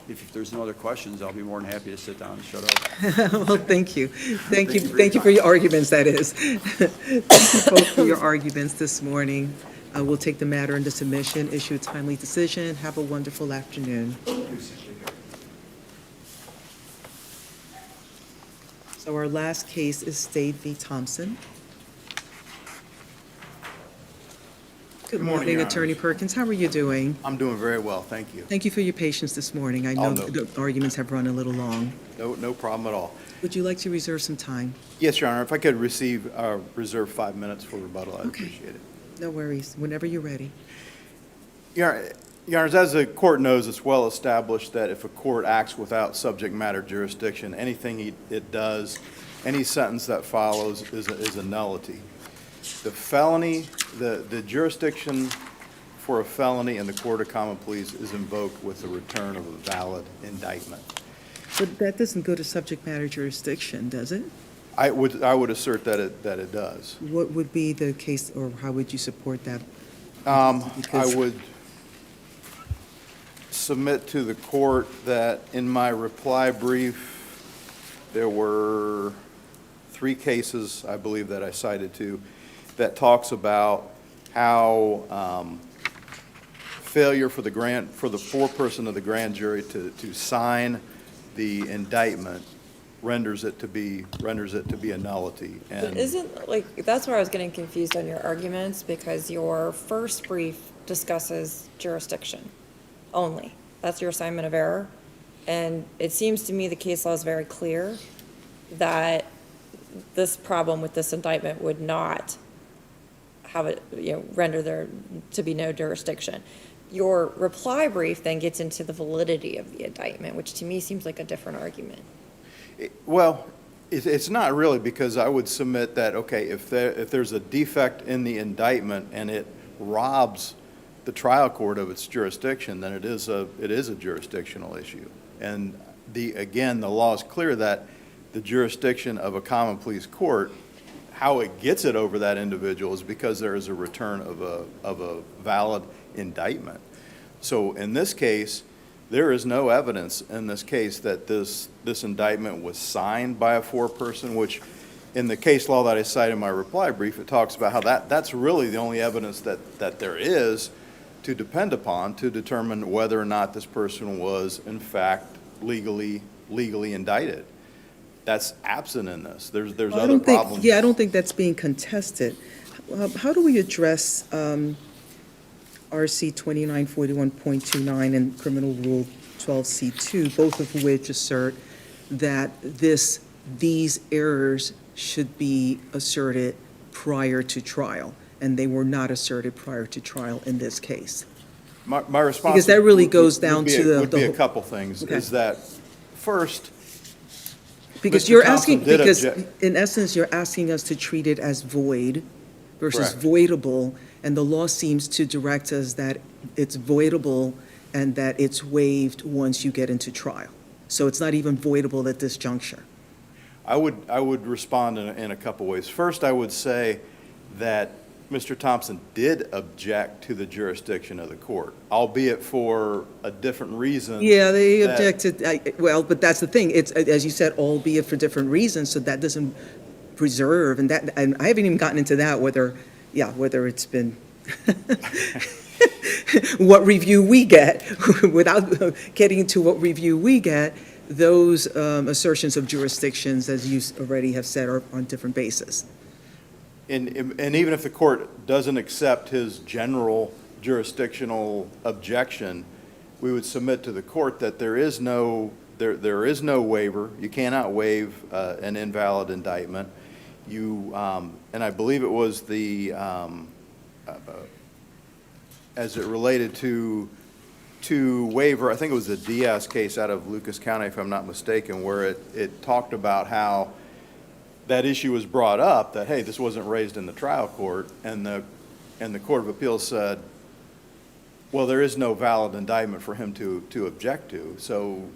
If there's no other questions, I'll be more than happy to sit down and shut up. Well, thank you. Thank you for your arguments, that is. Thank you both for your arguments this morning. We'll take the matter into submission, issue a timely decision. Have a wonderful afternoon. So our last case is State v. Thompson. Good morning, morning, Your Attorney Honors. Perkins. How are you doing? I'm doing very well, thank you. Thank you for your patience this morning. I know no. the arguments have run a little long. No problem at all. Would you like to reserve some time? Yes, Your Honor, if I could reserve 5 minutes for rebuttal, I'd Okay. appreciate it. No worries, whenever you're ready. Your Honors, as the court knows, it's well established that if a court acts without subject matter jurisdiction, anything it does, any sentence that follows is a nullity. The felony, the jurisdiction for a felony in the Court of Common Pleas is invoked with the return of a valid indictment. But that doesn't go to subject matter jurisdiction, does it? I would assert that it does. What would be the case, or how would you support that? I Because- would submit to the court that in my reply brief, there were 3 cases, I believe, that I cited to, that talks about how failure for the foreperson of the grand jury to sign the indictment renders it to be a nullity. But And isn't, that's where I was getting confused on your arguments, because your first brief discusses jurisdiction only. That's your assignment of error. And it seems to me the case law is very clear that this problem with this indictment would not have it, render there to be no jurisdiction. Your reply brief then gets into the validity of the indictment, which to me seems like a different argument. Well, it's not really, because I would submit that, okay, if there's a defect in the indictment and it robs the trial court of its jurisdiction, then it is a jurisdictional issue. And again, the law is clear that the jurisdiction of a common pleas court, how it gets it over that individual is because there is a return of a valid indictment. So in this case, there is no evidence in this case that this indictment was signed by a foreperson, which in the case law that I cite in my reply brief, it talks about how that's really the only evidence that there is to depend upon to determine whether or not this person was in fact legally indicted. That's absent in this. There's I other don't think, problems. yeah, I don't think that's being contested. How do we address RC 2941.29 and Criminal Rule 12C2, both of which assert that these errors should be asserted prior to trial, and they were not asserted prior to trial in this case? My response. Because that really would- goes would down be to would be a whole- couple things. Okay. Is that, first, Because Mr. you're Thompson asking, did because object- in essence, you're asking us to treat it as void versus Correct. voidable, and the law seems to direct us that it's voidable and that it's waived once you get into trial. So it's not even voidable at this juncture. I would respond in a couple ways. First, I would say that Mr. Thompson did object to the jurisdiction of the court, albeit for a different reason. Yeah, they that- objected, well, but that's the thing, it's, as you said, albeit for different reasons, so that doesn't preserve, and I haven't even gotten into that, whether it's been, what review we get, without getting into what review we get, those assertions of jurisdictions, as you already have said, are on different bases. And even if the court doesn't accept his general jurisdictional objection, we would submit to the court that there is no waiver. You cannot waive an invalid indictment. And I believe it was as it related to waiver, I think it was the Diaz case out of Lucas County, if I'm not mistaken, where it talked about how that issue was brought up, that, hey, this wasn't raised in the trial court, and the Court of Appeals said, well, there is no valid indictment for him to object to, so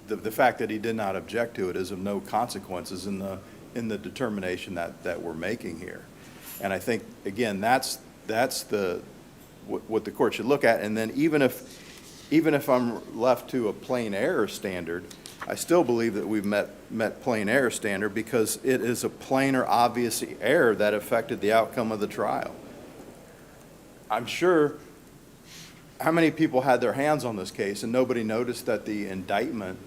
the fact that he did not object to it is of no consequences in the determination that we're making here. And I think, again, that's what the court should look at. And then even if I'm left to a plain error standard, I still believe that we've met plain error standard because it is a plain or obvious error that affected the outcome of the trial. I'm sure, how many people had their hands on this case and nobody noticed that the indictment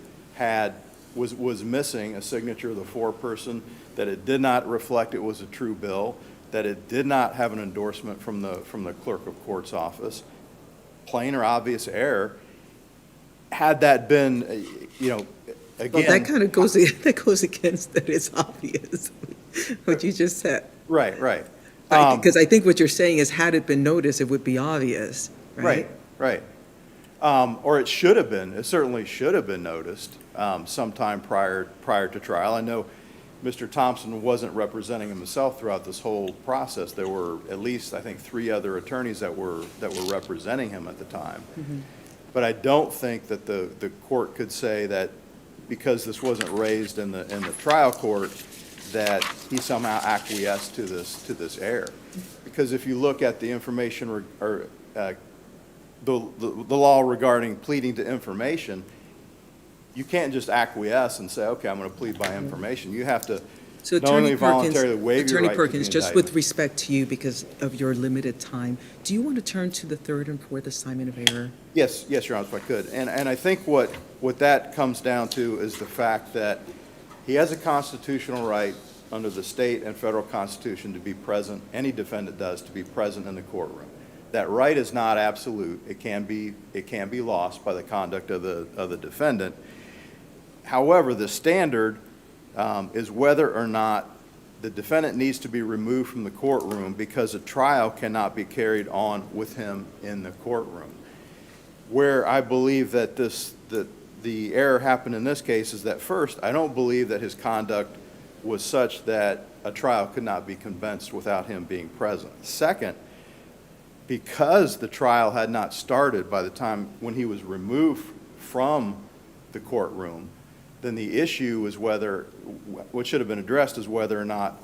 was missing a signature of the foreperson, that it did not reflect it was a true bill, that it did not have an endorsement from the clerk of court's office. Plain or obvious error. Had that been, again. Well, that kind of goes against that it's obvious, what you just said. Right. Because I think what you're saying is, had it been noticed, it would be obvious, right? Right. Or it should have been. It certainly should have been noticed sometime prior to trial. I know Mr. Thompson wasn't representing himself throughout this whole process. There were at least, I think, 3 other attorneys that were representing him at the time. Mm-hmm. But I don't think that the court could say that because this wasn't raised in the trial court, that he somehow acquiesced to this error. Because if you look at the information or the law regarding pleading to information, you can't just acquiesce and say, okay, I'm going to plead by information. You have to So not only Attorney voluntarily Perkins, waive your Attorney right to the Perkins, just indictment. with respect to you, because of your limited time, do you want to turn to the third and fourth assignment of error? Yes, Your Honor, if I could. And I think what that comes down to is the fact that he has a constitutional right under the state and federal constitution to be present, any defendant does, to be present in the courtroom. That right is not absolute. It can be lost by the conduct of the defendant. However, the standard is whether or not the defendant needs to be removed from the courtroom because a trial cannot be carried on with him in the courtroom. Where I believe that the error happened in this case is that, first, I don't believe that his conduct was such that a trial could not be commenced without him being present. Second, because the trial had not started by the time when he was removed from the courtroom, then the issue is whether, what should have been addressed is whether or not,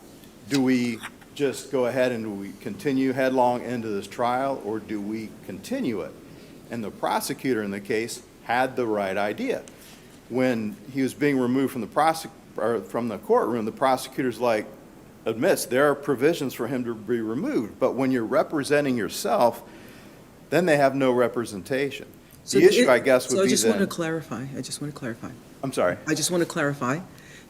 do we just go ahead and do we continue headlong into this trial, or do we continue it? And the prosecutor in the case had the right idea. When he was being removed from the courtroom, the prosecutor's like, admits there are provisions for him to be removed, but when you're representing yourself, then they have no representation. The issue, I guess, would So I be just want to then, clarify, I just want to clarify. I'm sorry. I just want to clarify.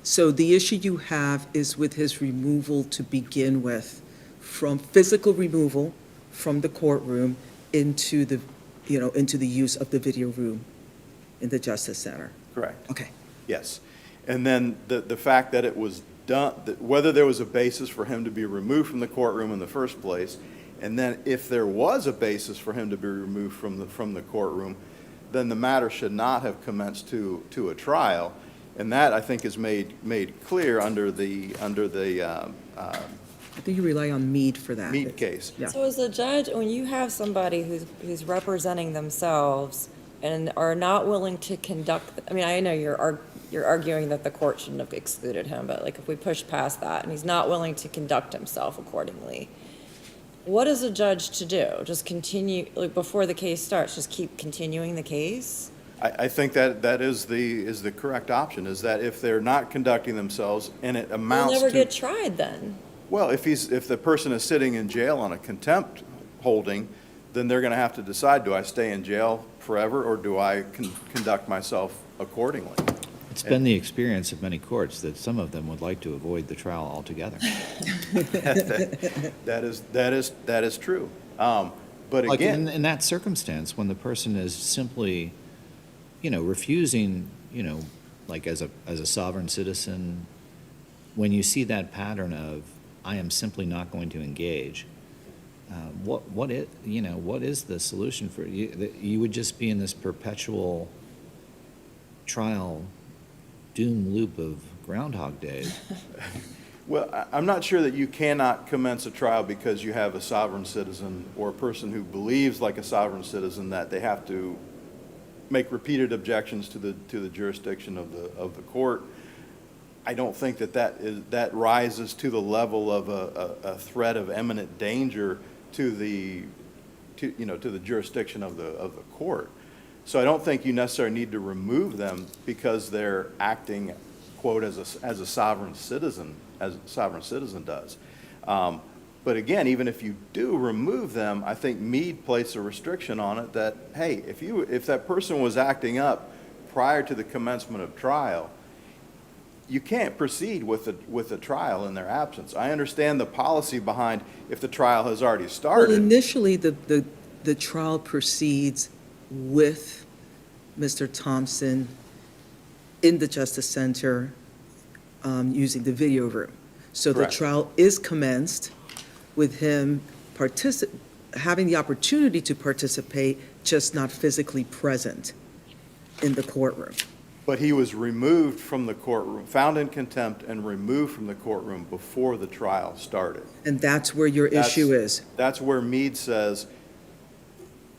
So the issue you have is with his removal to begin with, from physical removal from the courtroom into the, into the use of the video room in the Justice Center. Correct. Okay. Yes. And then the fact that it was done, that whether there was a basis for him to be removed from the courtroom in the first place, and then if there was a basis for him to be removed from the courtroom, then the matter should not have commenced to a trial. And that, I think, is made clear under the I think you rely on Meade for that. Meade case. Yeah. So as a judge, when you have somebody who's representing themselves and are not willing to conduct, I mean, I know you're arguing that the court shouldn't have excluded him, but like if we push past that and he's not willing to conduct himself accordingly, what is a judge to do? Just continue, like before the case starts, just keep continuing the case? I think that is the correct option, is that if they're not conducting themselves and it amounts He'll to. never get tried then. Well, if the person is sitting in jail on a contempt holding, then they're going to have to decide, do I stay in jail forever, or do I conduct myself accordingly? It's been the experience of many courts that some of them would like to avoid the trial altogether. That is true. But Like again, in that circumstance, when the person is simply, refusing, like as a sovereign citizen, when you see that pattern of, I am simply not going to engage, what is the solution for you? You would just be in this perpetual trial doom loop of Groundhog Day. well, I'm not sure that you cannot commence a trial because you have a sovereign citizen or a person who believes like a sovereign citizen that they have to make repeated objections to the jurisdiction of the court. I don't think that rises to the level of a threat of imminent danger to the jurisdiction of the court. So I don't think you necessarily need to remove them because they're acting, quote, as a sovereign citizen, as a sovereign citizen does. But again, even if you do remove them, I think Meade placed a restriction on it that, hey, if that person was acting up prior to the commencement of trial, you can't proceed with the trial in their absence. I understand the policy behind if the trial has already Well, started. initially, the trial proceeds with Mr. Thompson in the Justice Center using the video room. So the Correct. trial is commenced with him having the opportunity to participate, just not physically present in the courtroom. But he was removed from the courtroom, found in contempt and removed from the courtroom before the trial started. And that's where your issue is. That's where Meade says,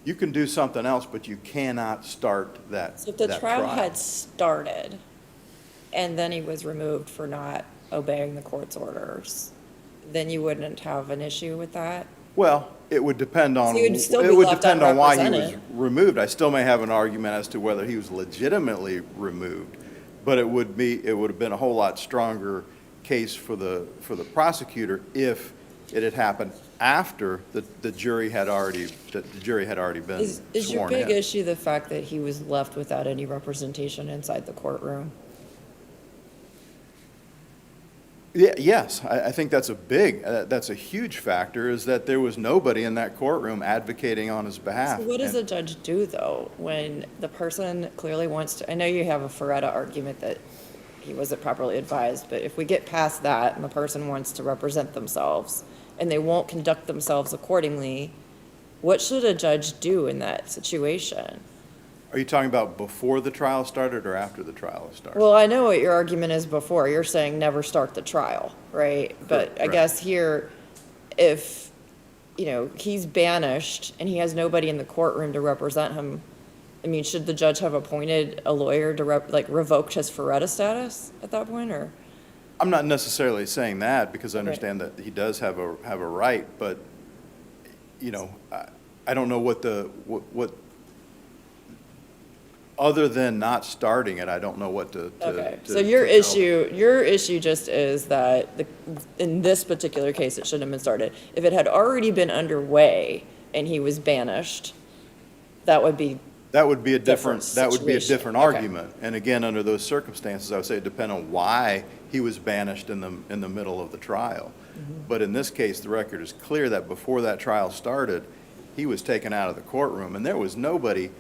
you can do something else, but you cannot start that So if the that trial had started and then he was removed for not obeying the court's orders, then you wouldn't have an issue with that? Well, it would depend on, So you'd still be it would left depend on why he was unrepresented. removed. I still may have an argument as to whether he was legitimately removed, but it would have been a whole lot stronger case for the prosecutor if it had happened after the jury had already been Is your sworn big in. issue the fact that he was left without any representation inside the courtroom? Yeah, yes, I think that's a huge factor, is that there was nobody in that courtroom advocating on his behalf. So what does And- a judge do, though, when the person clearly wants to, I know you have a Ferretta argument that he wasn't properly advised, but if we get past that and the person wants to represent themselves and they won't conduct themselves accordingly, what should a judge do in that situation? Are you talking about before the trial started or after the trial started? Well, I know what your argument is before. You're saying never start the trial, right? But I Correct. guess here, if you know, he's banished and he has nobody in the courtroom to represent him. I mean, should the judge have appointed a lawyer to revoke his Ferretta status at that point, or? I'm not necessarily saying that, because I understand that he does have a right, but, you know, I don't know what other than not starting it, I don't know what to. Okay, to- so your to tell. issue just is that in this particular case, it shouldn't have been started. If it had already been underway and he was banished, that would be, That would be a different, Different that would be a situation. different Okay. argument. And again, under those circumstances, I would say it depends on why he was banished in the middle of the trial. But in this case, the record is clear that before that trial started, he was taken out of the courtroom, and there was nobody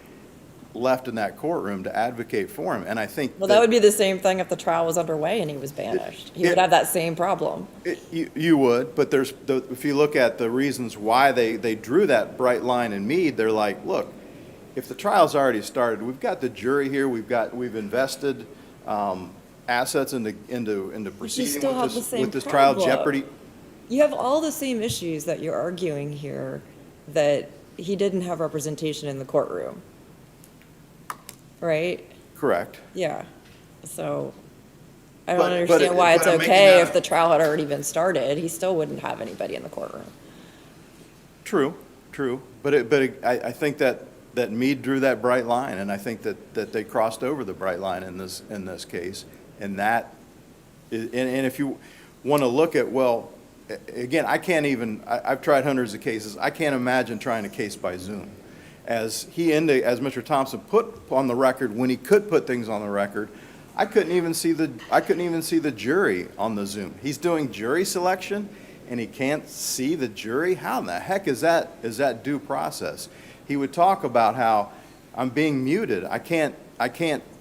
left in that courtroom to advocate for him. And I think well, that would be the same thing if the trial was underway and he was banished. He would have that same problem. You would, but if you look at the reasons why they drew that bright line in Meade, they're like, look, if the trial's already started, we've got the jury here, we've invested assets into proceeding still have the same with this trial problem. jeopardy. You have all the same issues that you're arguing here, that he didn't have representation in the courtroom. Right? Correct. Yeah. So I But- don't but understand why it's but I'm making okay that- if the trial had already been started. He still wouldn't have anybody in the courtroom. True. But I think that Meade drew that bright line, and I think that they crossed over the bright line in this case. And that, and if you want to look at, well, again, I've tried hundreds of cases. I can't imagine trying a case by Zoom. As Mr. Thompson put on the record, when he could put things on the record, I couldn't even see the jury on the Zoom. He's doing jury selection, and he can't see the jury? How in the heck is that due process? He would talk about how I'm being muted. I can't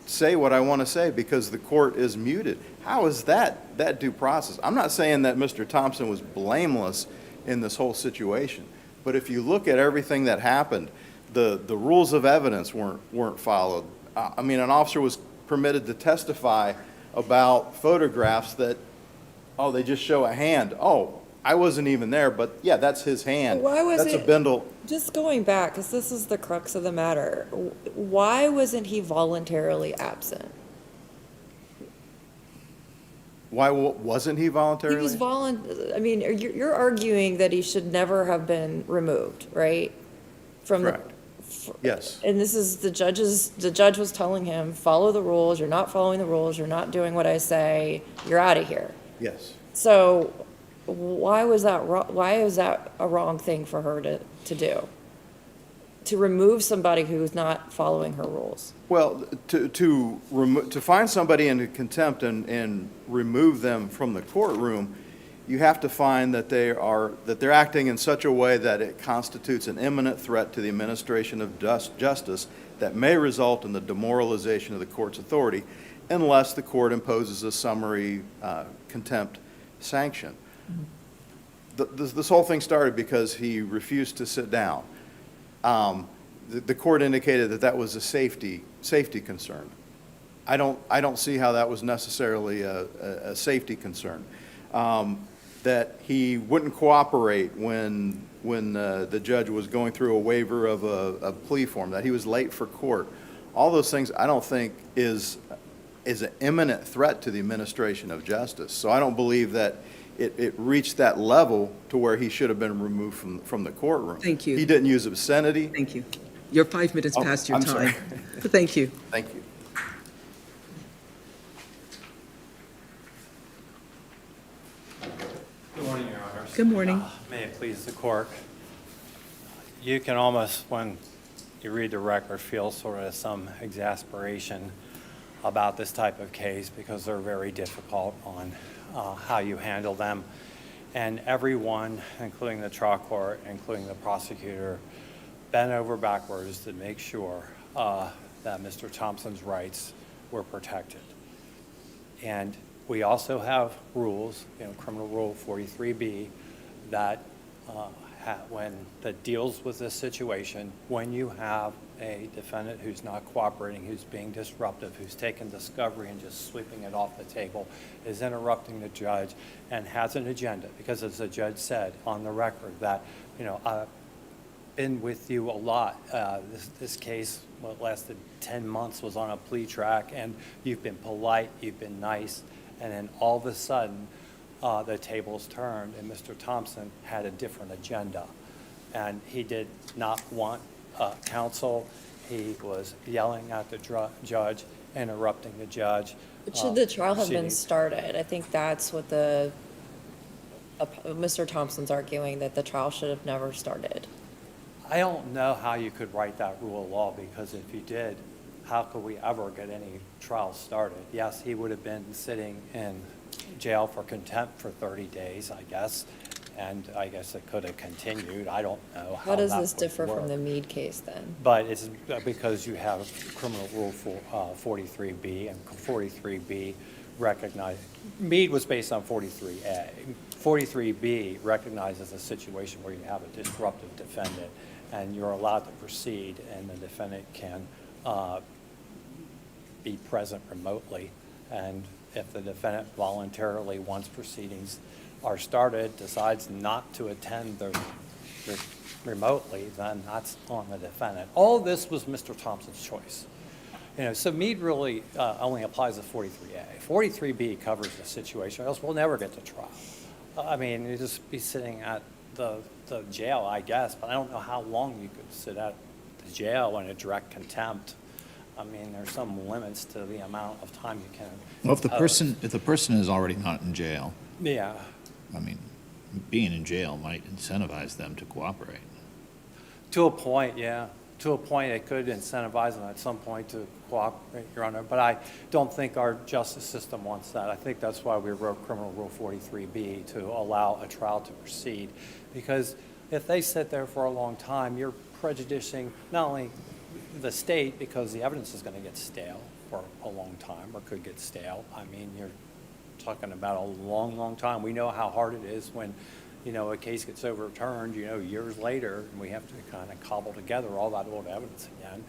say what I want to say because the court is muted. How is that due process? I'm not saying that Mr. Thompson was blameless in this whole situation, but if you look at everything that happened, the rules of evidence weren't followed. I mean, an officer was permitted to testify about photographs that, oh, they just show a hand. Oh, I wasn't even there, but yeah, that's his hand. Why was That's a it- Bindle. Just going back, because this is the crux of the matter. Why wasn't he voluntarily absent? Why wasn't he voluntarily? He was I mean, you're arguing that he should never have been removed, right? From the. Correct. Yes. And this is the judge was telling him, follow the rules, you're not following the rules, you're not doing what I say, you're out of here. Yes. So why is that a wrong thing for her to do? To remove somebody who's not following her rules? Well, to find somebody into contempt and remove them from the courtroom, you have to find that they're acting in such a way that it constitutes an imminent threat to the administration of justice that may result in the demoralization of the court's authority unless the court imposes a summary contempt sanction. This whole thing started because he refused to sit down. The court indicated that was a safety concern. I don't see how that was necessarily a safety concern. That he wouldn't cooperate when the judge was going through a waiver of a plea form, that he was late for court. All those things I don't think is an imminent threat to the administration of justice. So I don't believe that it reached that level to where he should have been removed from the courtroom. Thank you. He didn't use obscenity. Thank you. You're 5 minutes Oh, past your I'm time. sorry. Thank you. Thank you. Good morning, Your Honors. Good morning. May it please the court. You can almost, when you read the record, feel sort of some exasperation about this type of case because they're very difficult on how you handle them. And everyone, including the trial court, including the prosecutor, bent over backwards to make sure that Mr. Thompson's rights were protected. And we also have rules, Criminal Rule 43B, that that deals with this situation when you have a defendant who's not cooperating, who's being disruptive, who's taking discovery and just sweeping it off the table, is interrupting the judge, and has an agenda. Because as the judge said on the record, that I've been with you a lot. This case, what lasted 10 months, was on a plea track, and you've been polite, you've been nice, and then all of a sudden, the tables turned, and Mr. Thompson had a different agenda. And he did not want counsel. He was yelling at the judge, interrupting the judge. But should the trial have been proceedings. started? I think that's what Mr. Thompson's arguing, that the trial should have never started. I don't know how you could write that rule of law, because if you did, how could we ever get any trial started? Yes, he would have been sitting in jail for contempt for 30 days, I guess, and I guess it could have continued. I don't know how How does that this would differ from work. the Meade case then? But it's because you have criminal rule 43B, and 43B recognized, Meade was based on 43A. 43B recognizes a situation where you have a disruptive defendant, and you're allowed to proceed, and the defendant can be present remotely. And if the defendant voluntarily, once proceedings are started, decides not to attend remotely, then that's on the defendant. All this was Mr. Thompson's choice. So Meade really only applies to 43A. 43B covers the situation, or else we'll never get to trial. I mean, you'd just be sitting at the jail, I guess, but I don't know how long you could sit at the jail in a direct contempt. I mean, there's some limits to the amount of time you can. Well, if the person is already not in jail, Yeah. I mean, being in jail might incentivize them to cooperate. To a point, yeah. To a point, it could incentivize them at some point to cooperate, Your Honor. But I don't think our justice system wants that. I think that's why we wrote Criminal Rule 43B, to allow a trial to proceed. Because if they sit there for a long time, you're prejudicing not only the state, because the evidence is going to get stale for a long time, or could get stale. I mean, you're talking about a long, long time. We know how hard it is when a case gets overturned, years later, and we have to kind of cobble together all that old evidence again.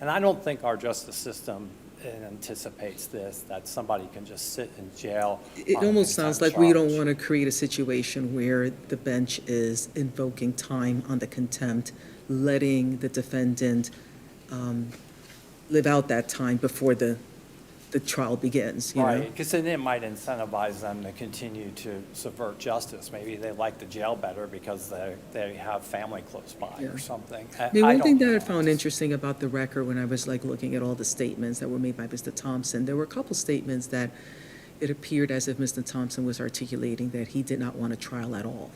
And I don't think our justice system anticipates this, that somebody can just sit in jail. It on a almost sounds contempt like we don't charge. want to create a situation where the bench is invoking time on the contempt, letting the defendant live out that time before the trial begins, you know? Right, because then it might incentivize them to continue to subvert justice. Maybe they like the jail better because they have family close by Yeah. or something. One thing that I don't found know. interesting about the record when I was looking at all the statements that were made by Mr. Thompson, there were a couple statements that it appeared as if Mr. Thompson was articulating that he did not want a trial at all.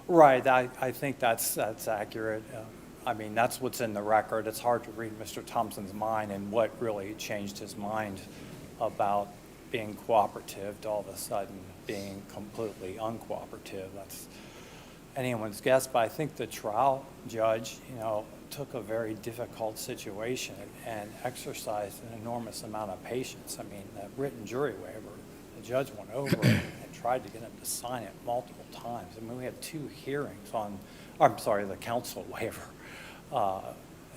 Right, I think that's accurate. I mean, that's what's in the record. It's hard to read Mr. Thompson's mind and what really changed his mind about being cooperative to all of a sudden being completely uncooperative. That's anyone's guess, but I think the trial judge, took a very difficult situation and exercised an enormous amount of patience. I mean, that written jury waiver, the judge went over it and tried to get him to sign it multiple times. I mean, we had 2 hearings the counsel waiver.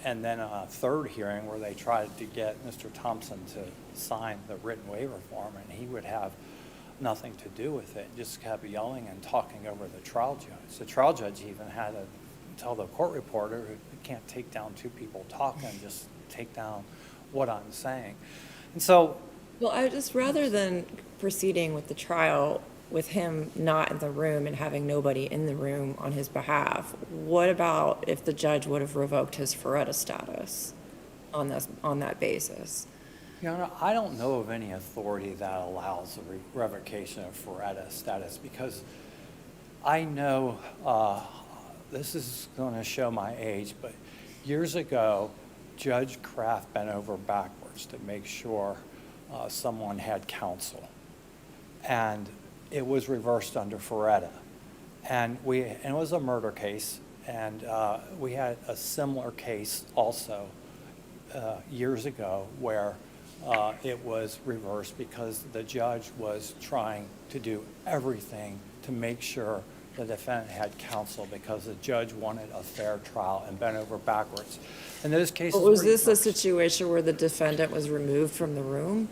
And then a 3rd hearing where they tried to get Mr. Thompson to sign the written waiver form, and he would have nothing to do with it, just kept yelling and talking over the trial judge. The trial judge even had to tell the court reporter, you can't take down 2 people talking, just take down what I'm saying. And so, Well, rather than proceeding with the trial with him not in the room and having nobody in the room on his behalf, what about if the judge would have revoked his Feretta status on that basis? I don't know of any authority that allows the revocation of Feretta status, because I know, this is going to show my age, but years ago, Judge Kraft bent over backwards to make sure someone had counsel. And it was reversed under Feretta. And it was a murder case, and we had a similar case also years ago where it was reversed because the judge was trying to do everything to make sure the defendant had counsel, because the judge wanted a fair trial and bent over backwards. And those cases But was were this a reversed. situation where the defendant was removed from the room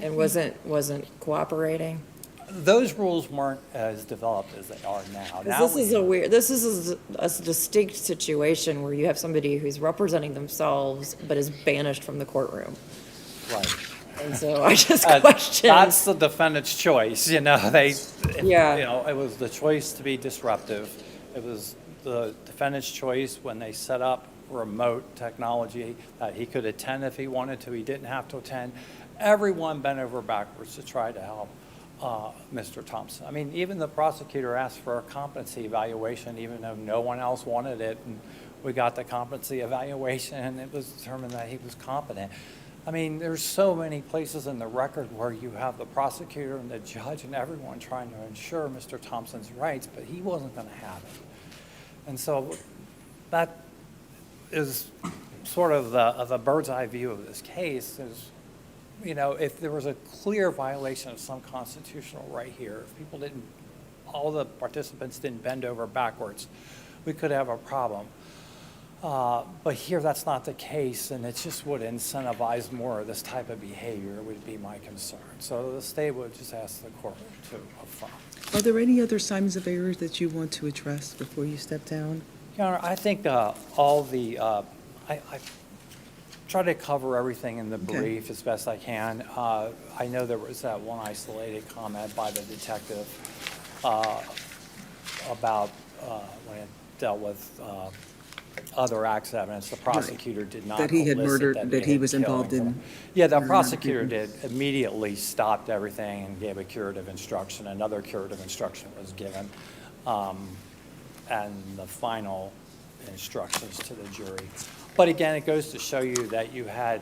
and wasn't cooperating? those rules weren't as developed as they are now. Now Because this is a distinct situation where you have somebody who's representing themselves but is banished from the courtroom. Right. And so I just That's question. the defendant's choice, you know, Yeah. you know, it was the choice to be disruptive. It was the defendant's choice when they set up remote technology that he could attend if he wanted to, he didn't have to attend. Everyone bent over backwards to try to help Mr. Thompson. I mean, even the prosecutor asked for a competency evaluation, even though no one else wanted it, and we got the competency evaluation, and it was determined that he was competent. I mean, there's so many places in the record where you have the prosecutor and the judge and everyone trying to ensure Mr. Thompson's rights, but he wasn't going to have it. And so that is sort of the bird's eye view of this case is, you know, if there was a clear violation of some constitutional right here, if people didn't, all the participants didn't bend over backwards, we could have a problem. But here, that's not the case, and it just would incentivize more of this type of behavior would be my concern. So the state would just ask the court to affirm. Are there any other assignments of errors that you want to address before you step down? Your Honor, I think all the, I try to cover everything in the Okay. brief as best I can. I know there was that one isolated comment by the detective about when it dealt with other acts of evidence. The prosecutor did not That he had elicit murdered, that he had was killing involved her. in. Yeah, the murder. prosecutor did immediately stopped everything and gave a curative instruction. Another curative instruction was given. And the final instructions to the jury. But again, it goes to show you that you had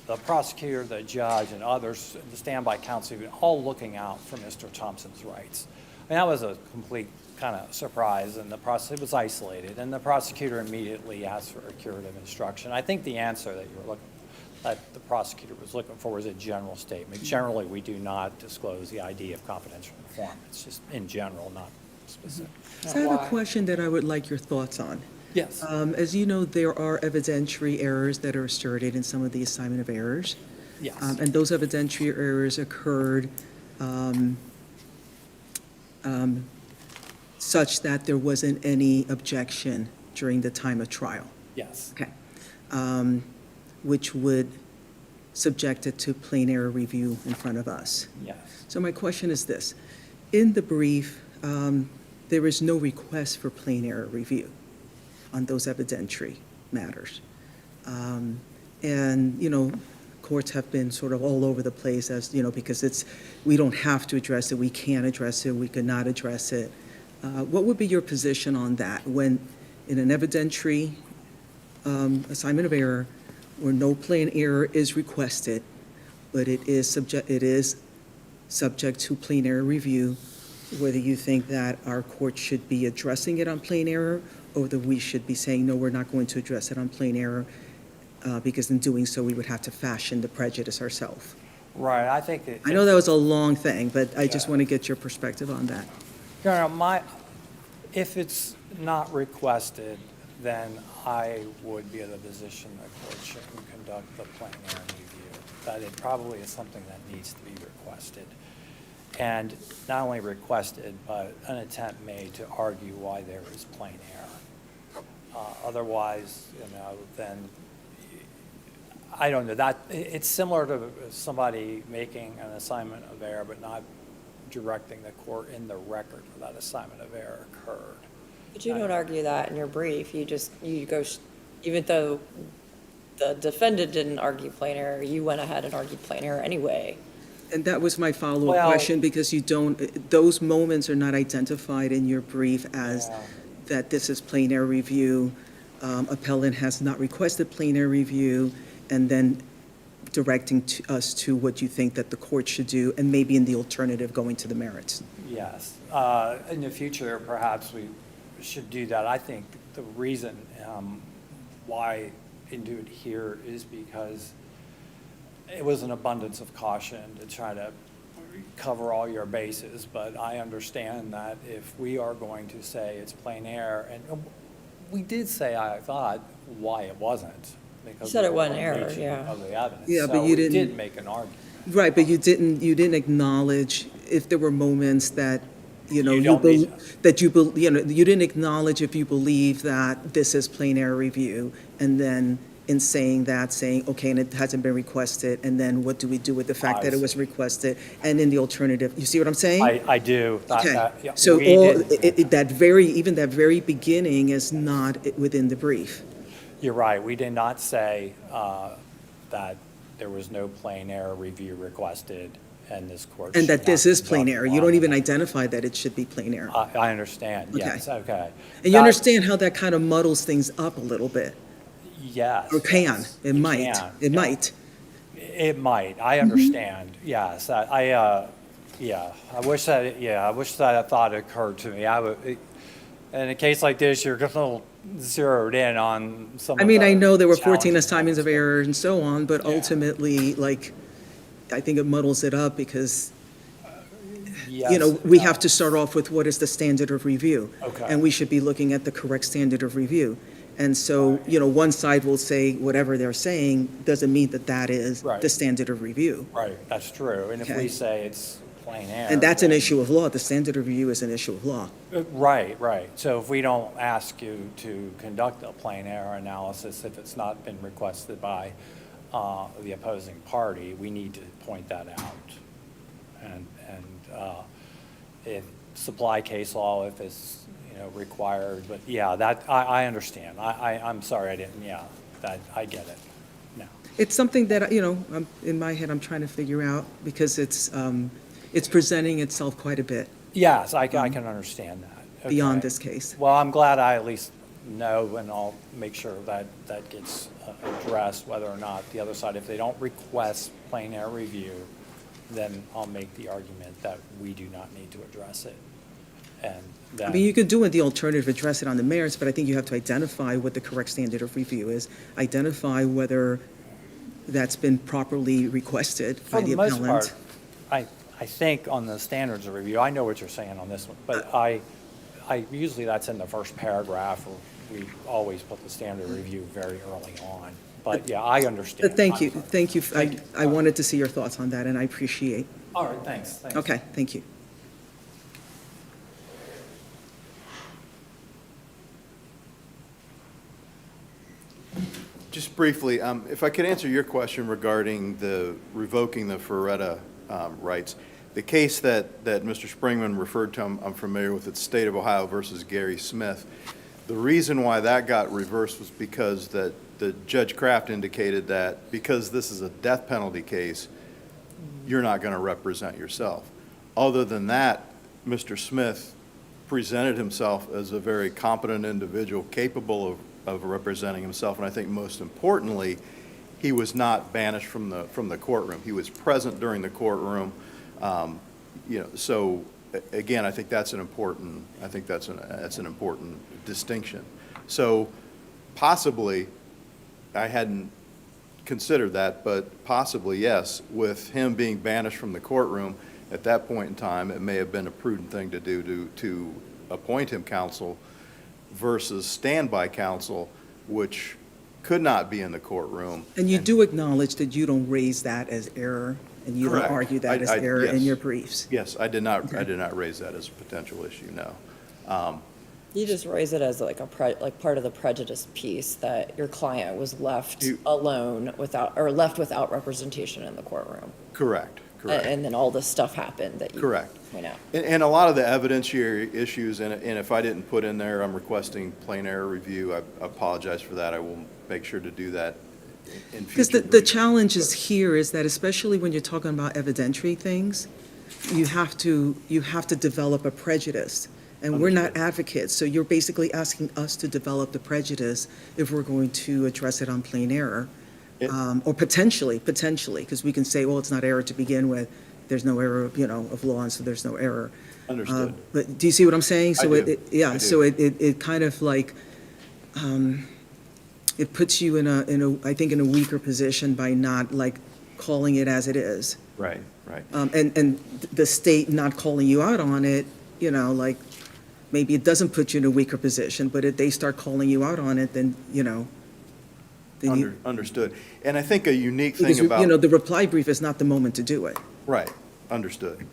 the prosecutor, the judge, and others, the standby counsel, all looking out for Mr. Thompson's rights. And that was a complete kind of surprise, and it was isolated, and the prosecutor immediately asked for a curative instruction. I think the answer that the prosecutor was looking for was a general statement. Generally, we do not disclose the idea of confidential informant. It's just in general, not specific. So I have a question that I would like your thoughts on. Yes. As you know, there are evidentiary errors that are asserted in some of the assignment of errors. Yes. And those evidentiary errors occurred such that there wasn't any objection during the time of trial. Yes. Okay. Which would subject it to plain error review in front of us. Yes. So my question is this. In the brief, there is no request for plain error review on those evidentiary matters. And, you know, courts have been sort of all over the place as, you know, because we don't have to address it, we can address it, we could not address it. What would be your position on that when in an evidentiary assignment of error where no plain error is requested, but it is subject to plain error review, whether you think that our court should be addressing it on plain error or that we should be saying, no, we're not going to address it on plain error because in doing so, we would have to fashion the prejudice ourselves. Right, I think I know that was a long thing, but I just Yeah. want to get your perspective on that. Your Honor, if it's not requested, then I would be in a position the court shouldn't conduct the plain error review. That it probably is something that needs to be requested. And not only requested, but an attempt made to argue why there is plain error. Otherwise, you know, then, I don't know, it's similar to somebody making an assignment of error but not directing the court in the record where that assignment of error occurred. But you don't argue that in your brief. You go, even though the defendant didn't argue plain error, you went ahead and argued plain error anyway. And that was my follow-up Well- question, because those moments are not identified in your brief as Yeah. that this is plain error review, appellant has not requested plain error review, and then directing us to what you think that the court should do, and maybe in the alternative, going to the merits. Yes. In the future, perhaps we should do that. I think the reason why we do it here is because it was an abundance of caution to try to cover all your bases, but I understand that if we are going to say it's plain error, and we did say, I thought, why it wasn't. Because You said of it wasn't the error, nature yeah. Of the evidence. Yeah, but So you we didn't- did make an argument. Right, but you didn't acknowledge if there were moments that, you know, You don't need you didn't acknowledge if you believe that this is plain error review, and then in saying that, saying, okay, and it hasn't been requested, and then what do we do with the fact that it was requested, and in the alternative, you see what I'm saying? I do. Okay, Yeah, so we all, did- even that very beginning is not within the brief. You're right. We did not say that there was no plain error review requested, and this court And should that this not is plain conduct error. one You don't on even it. identify that it should be plain error. I understand, yes, okay. And you That- understand how that kind of muddles things up a little bit, Yes. or can, yes, it might, can, it yeah. might. It might, I understand, yes. Yeah, I wish that thought occurred to me. In a case like this, you're a little zeroed in on some I of mean, the I know there were 14 challenging assignments of points. error and so on, but Yeah. ultimately, like, I think it muddles it up because, Yes, you know, it we have to does. start off with what is the standard of review. Okay. And we should be looking at the correct standard of review. And so, you know, one side will say whatever they're saying doesn't mean that that is Right. the standard of review. Right, that's true. And if Okay. we say it's plain error. And that's an then- issue of law. The standard of review is an issue of law. Right, right. So if we don't ask you to conduct a plain error analysis, if it's not been requested by the opposing party, we need to point that out. And if supply case law, if it's, you know, required, but yeah, that, I understand. I'm sorry, I didn't, yeah, that, I get it. No. It's something that, you know, in my head, I'm trying to figure out because it's presenting itself quite a bit Yes, I can understand that. beyond Okay. this case. Well, I'm glad I at least know, and I'll make sure that that gets addressed, whether or not the other side, if they don't request plain error review, then I'll make the argument that we do not need to address it. And I then, mean, you could do it, the alternative, address it on the merits, but I think you have to identify what the correct standard of review is, identify whether that's been properly requested by for the the most appellant. part, I think on the standards of review, I know what you're saying on this one, but I usually that's in the first paragraph, or we always put the standard review very early on. But yeah, I understand. But thank you, I'm sorry. thank you. Thank you. I wanted to see your thoughts on that, and I appreciate. All right, thanks. Okay, thank you. Just briefly, if I could answer your question regarding the revoking the Ferretta rights. The case that Mr. Springman referred to, I'm familiar with, it's State of Ohio versus Gary Smith. The reason why that got reversed was because the Judge Kraft indicated that because this is a death penalty case, you're not going to represent yourself. Other than that, Mr. Smith presented himself as a very competent individual, capable of representing himself, and I think most importantly, he was not banished from the courtroom. He was present during the courtroom. You know, so again, I think that's an important distinction. So possibly, I hadn't considered that, but possibly yes, with him being banished from the courtroom at that point in time, it may have been a prudent thing to do to appoint him counsel versus standby counsel, which could not be in the courtroom. And you do acknowledge that you don't raise that as error, and you don't Correct. argue that as error in yes. your briefs? Yes, I did not raise that as a potential issue, no. You just raise it as like like part of the prejudice piece, that your client was left You- alone without, or left without representation in the courtroom. Correct, correct. And then all this stuff happened that you Correct. point out. And a lot of the evidentiary issues, and if I didn't put in there, I'm requesting plain error review, I apologize for that. I will make sure to do that in Because future. the briefs. challenge is here is that especially when you're talking about evidentiary things, you have to develop a prejudice. And we're not advocates, so you're basically asking us to develop the prejudice if we're going to address it on plain error. Or potentially, because we can say, well, it's not error to begin with, there's no error, you know, of law, and so there's no error. Understood. But do you see what I'm saying? I So do. yeah, I do. so it kind of like, it puts you in I think in a weaker position by not like calling it as it is. Right, right. And the state not calling you out on it, you know, like, maybe it doesn't put you in a weaker position, but if they start calling you out on it, then, you know, Then you- Understood. And I think a unique Because, thing about. you know, the reply brief is not the moment to do it. Right, understood.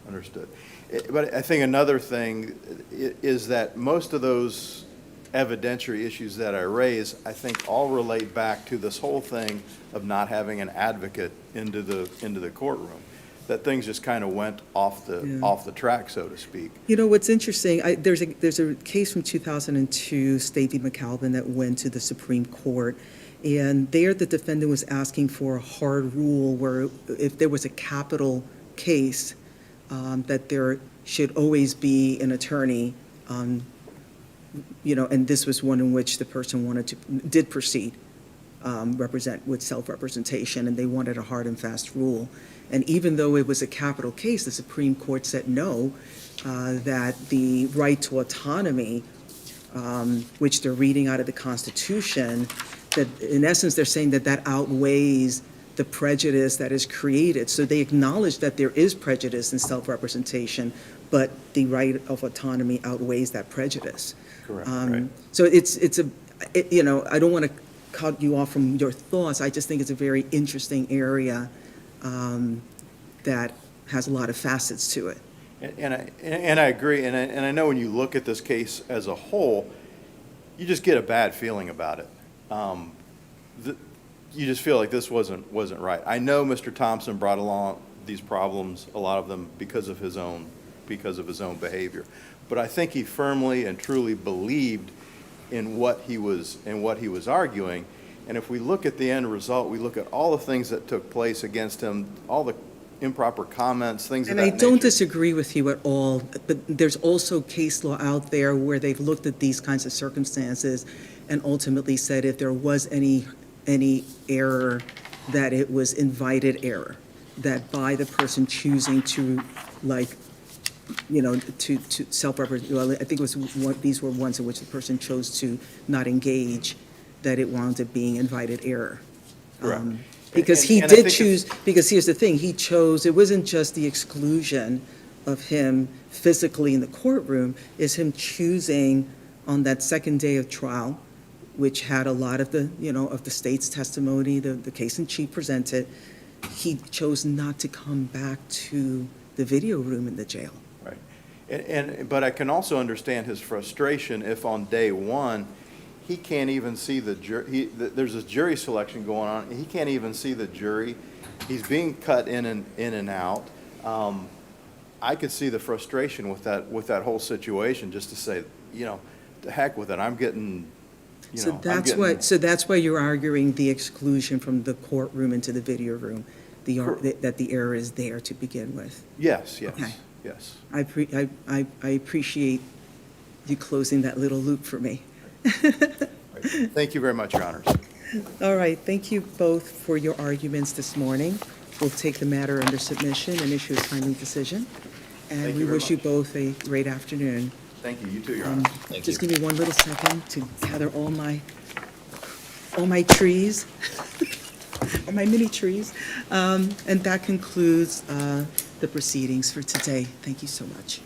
But I think another thing is that most of those evidentiary issues that I raise, I think all relate back to this whole thing of not having an advocate into the courtroom. That things just kind of went off the track, so to speak. You know, what's interesting, there's a case from 2002, State v. McAlvin, that went to the Supreme Court. And there, the defendant was asking for a hard rule where if there was a capital case, that there should always be an attorney, you know, and this was one in which the person did proceed, with self-representation, and they wanted a hard and fast rule. And even though it was a capital case, the Supreme Court said no, that the right to autonomy, which they're reading out of the Constitution, that in essence, they're saying that that outweighs the prejudice that is created. So they acknowledge that there is prejudice in self-representation, but the right of autonomy outweighs that prejudice. Correct, right. So you know, I don't want to cut you off from your thoughts. I just think it's a very interesting area that has a lot of facets to it. And I agree, and I know when you look at this case as a whole, you just get a bad feeling about it. You just feel like this wasn't right. I know Mr. Thompson brought along these problems, a lot of them because of his own behavior. But I think he firmly and truly believed in what he was arguing. And if we look at the end result, we look at all the things that took place against him, all the improper comments, things of that nature. And I don't disagree with you at all, but there's also case law out there where they've looked at these kinds of circumstances and ultimately said if there was any error, that it was invited error, that by the person choosing to, like, you know, to self-represent, well, I think it was these were ones in which the person chose to not engage, that it wound up being invited error. Correct. Because he And I did think choose, because here's the thing, he chose, it wasn't just the exclusion of him physically in the courtroom, is him choosing on that second day of trial, which had a lot of the, you know, of the state's testimony, the case in chief presented, he chose not to come back to the video room in the jail. Right. But I can also understand his frustration if on day one, he can't even see the jury. There's a jury selection going on. He can't even see the jury. He's being cut in and out. I could see the frustration with that whole situation, just to say, you know, to heck with it. I'm getting, you know, So that's why you're arguing the exclusion from the courtroom into the video room, that the error is there to begin with. Yes. Okay. Yes. I appreciate you closing that little loop for me. Thank you very much, Your Honors. All right, thank you both for your arguments this morning. We'll take the matter under submission and issue a timely decision. And Thank we you very wish you much. both a great afternoon. Thank you. You too, Your Honor. Just give me one little second to gather all my trees, all my mini trees. And that concludes the proceedings for today. Thank you so much.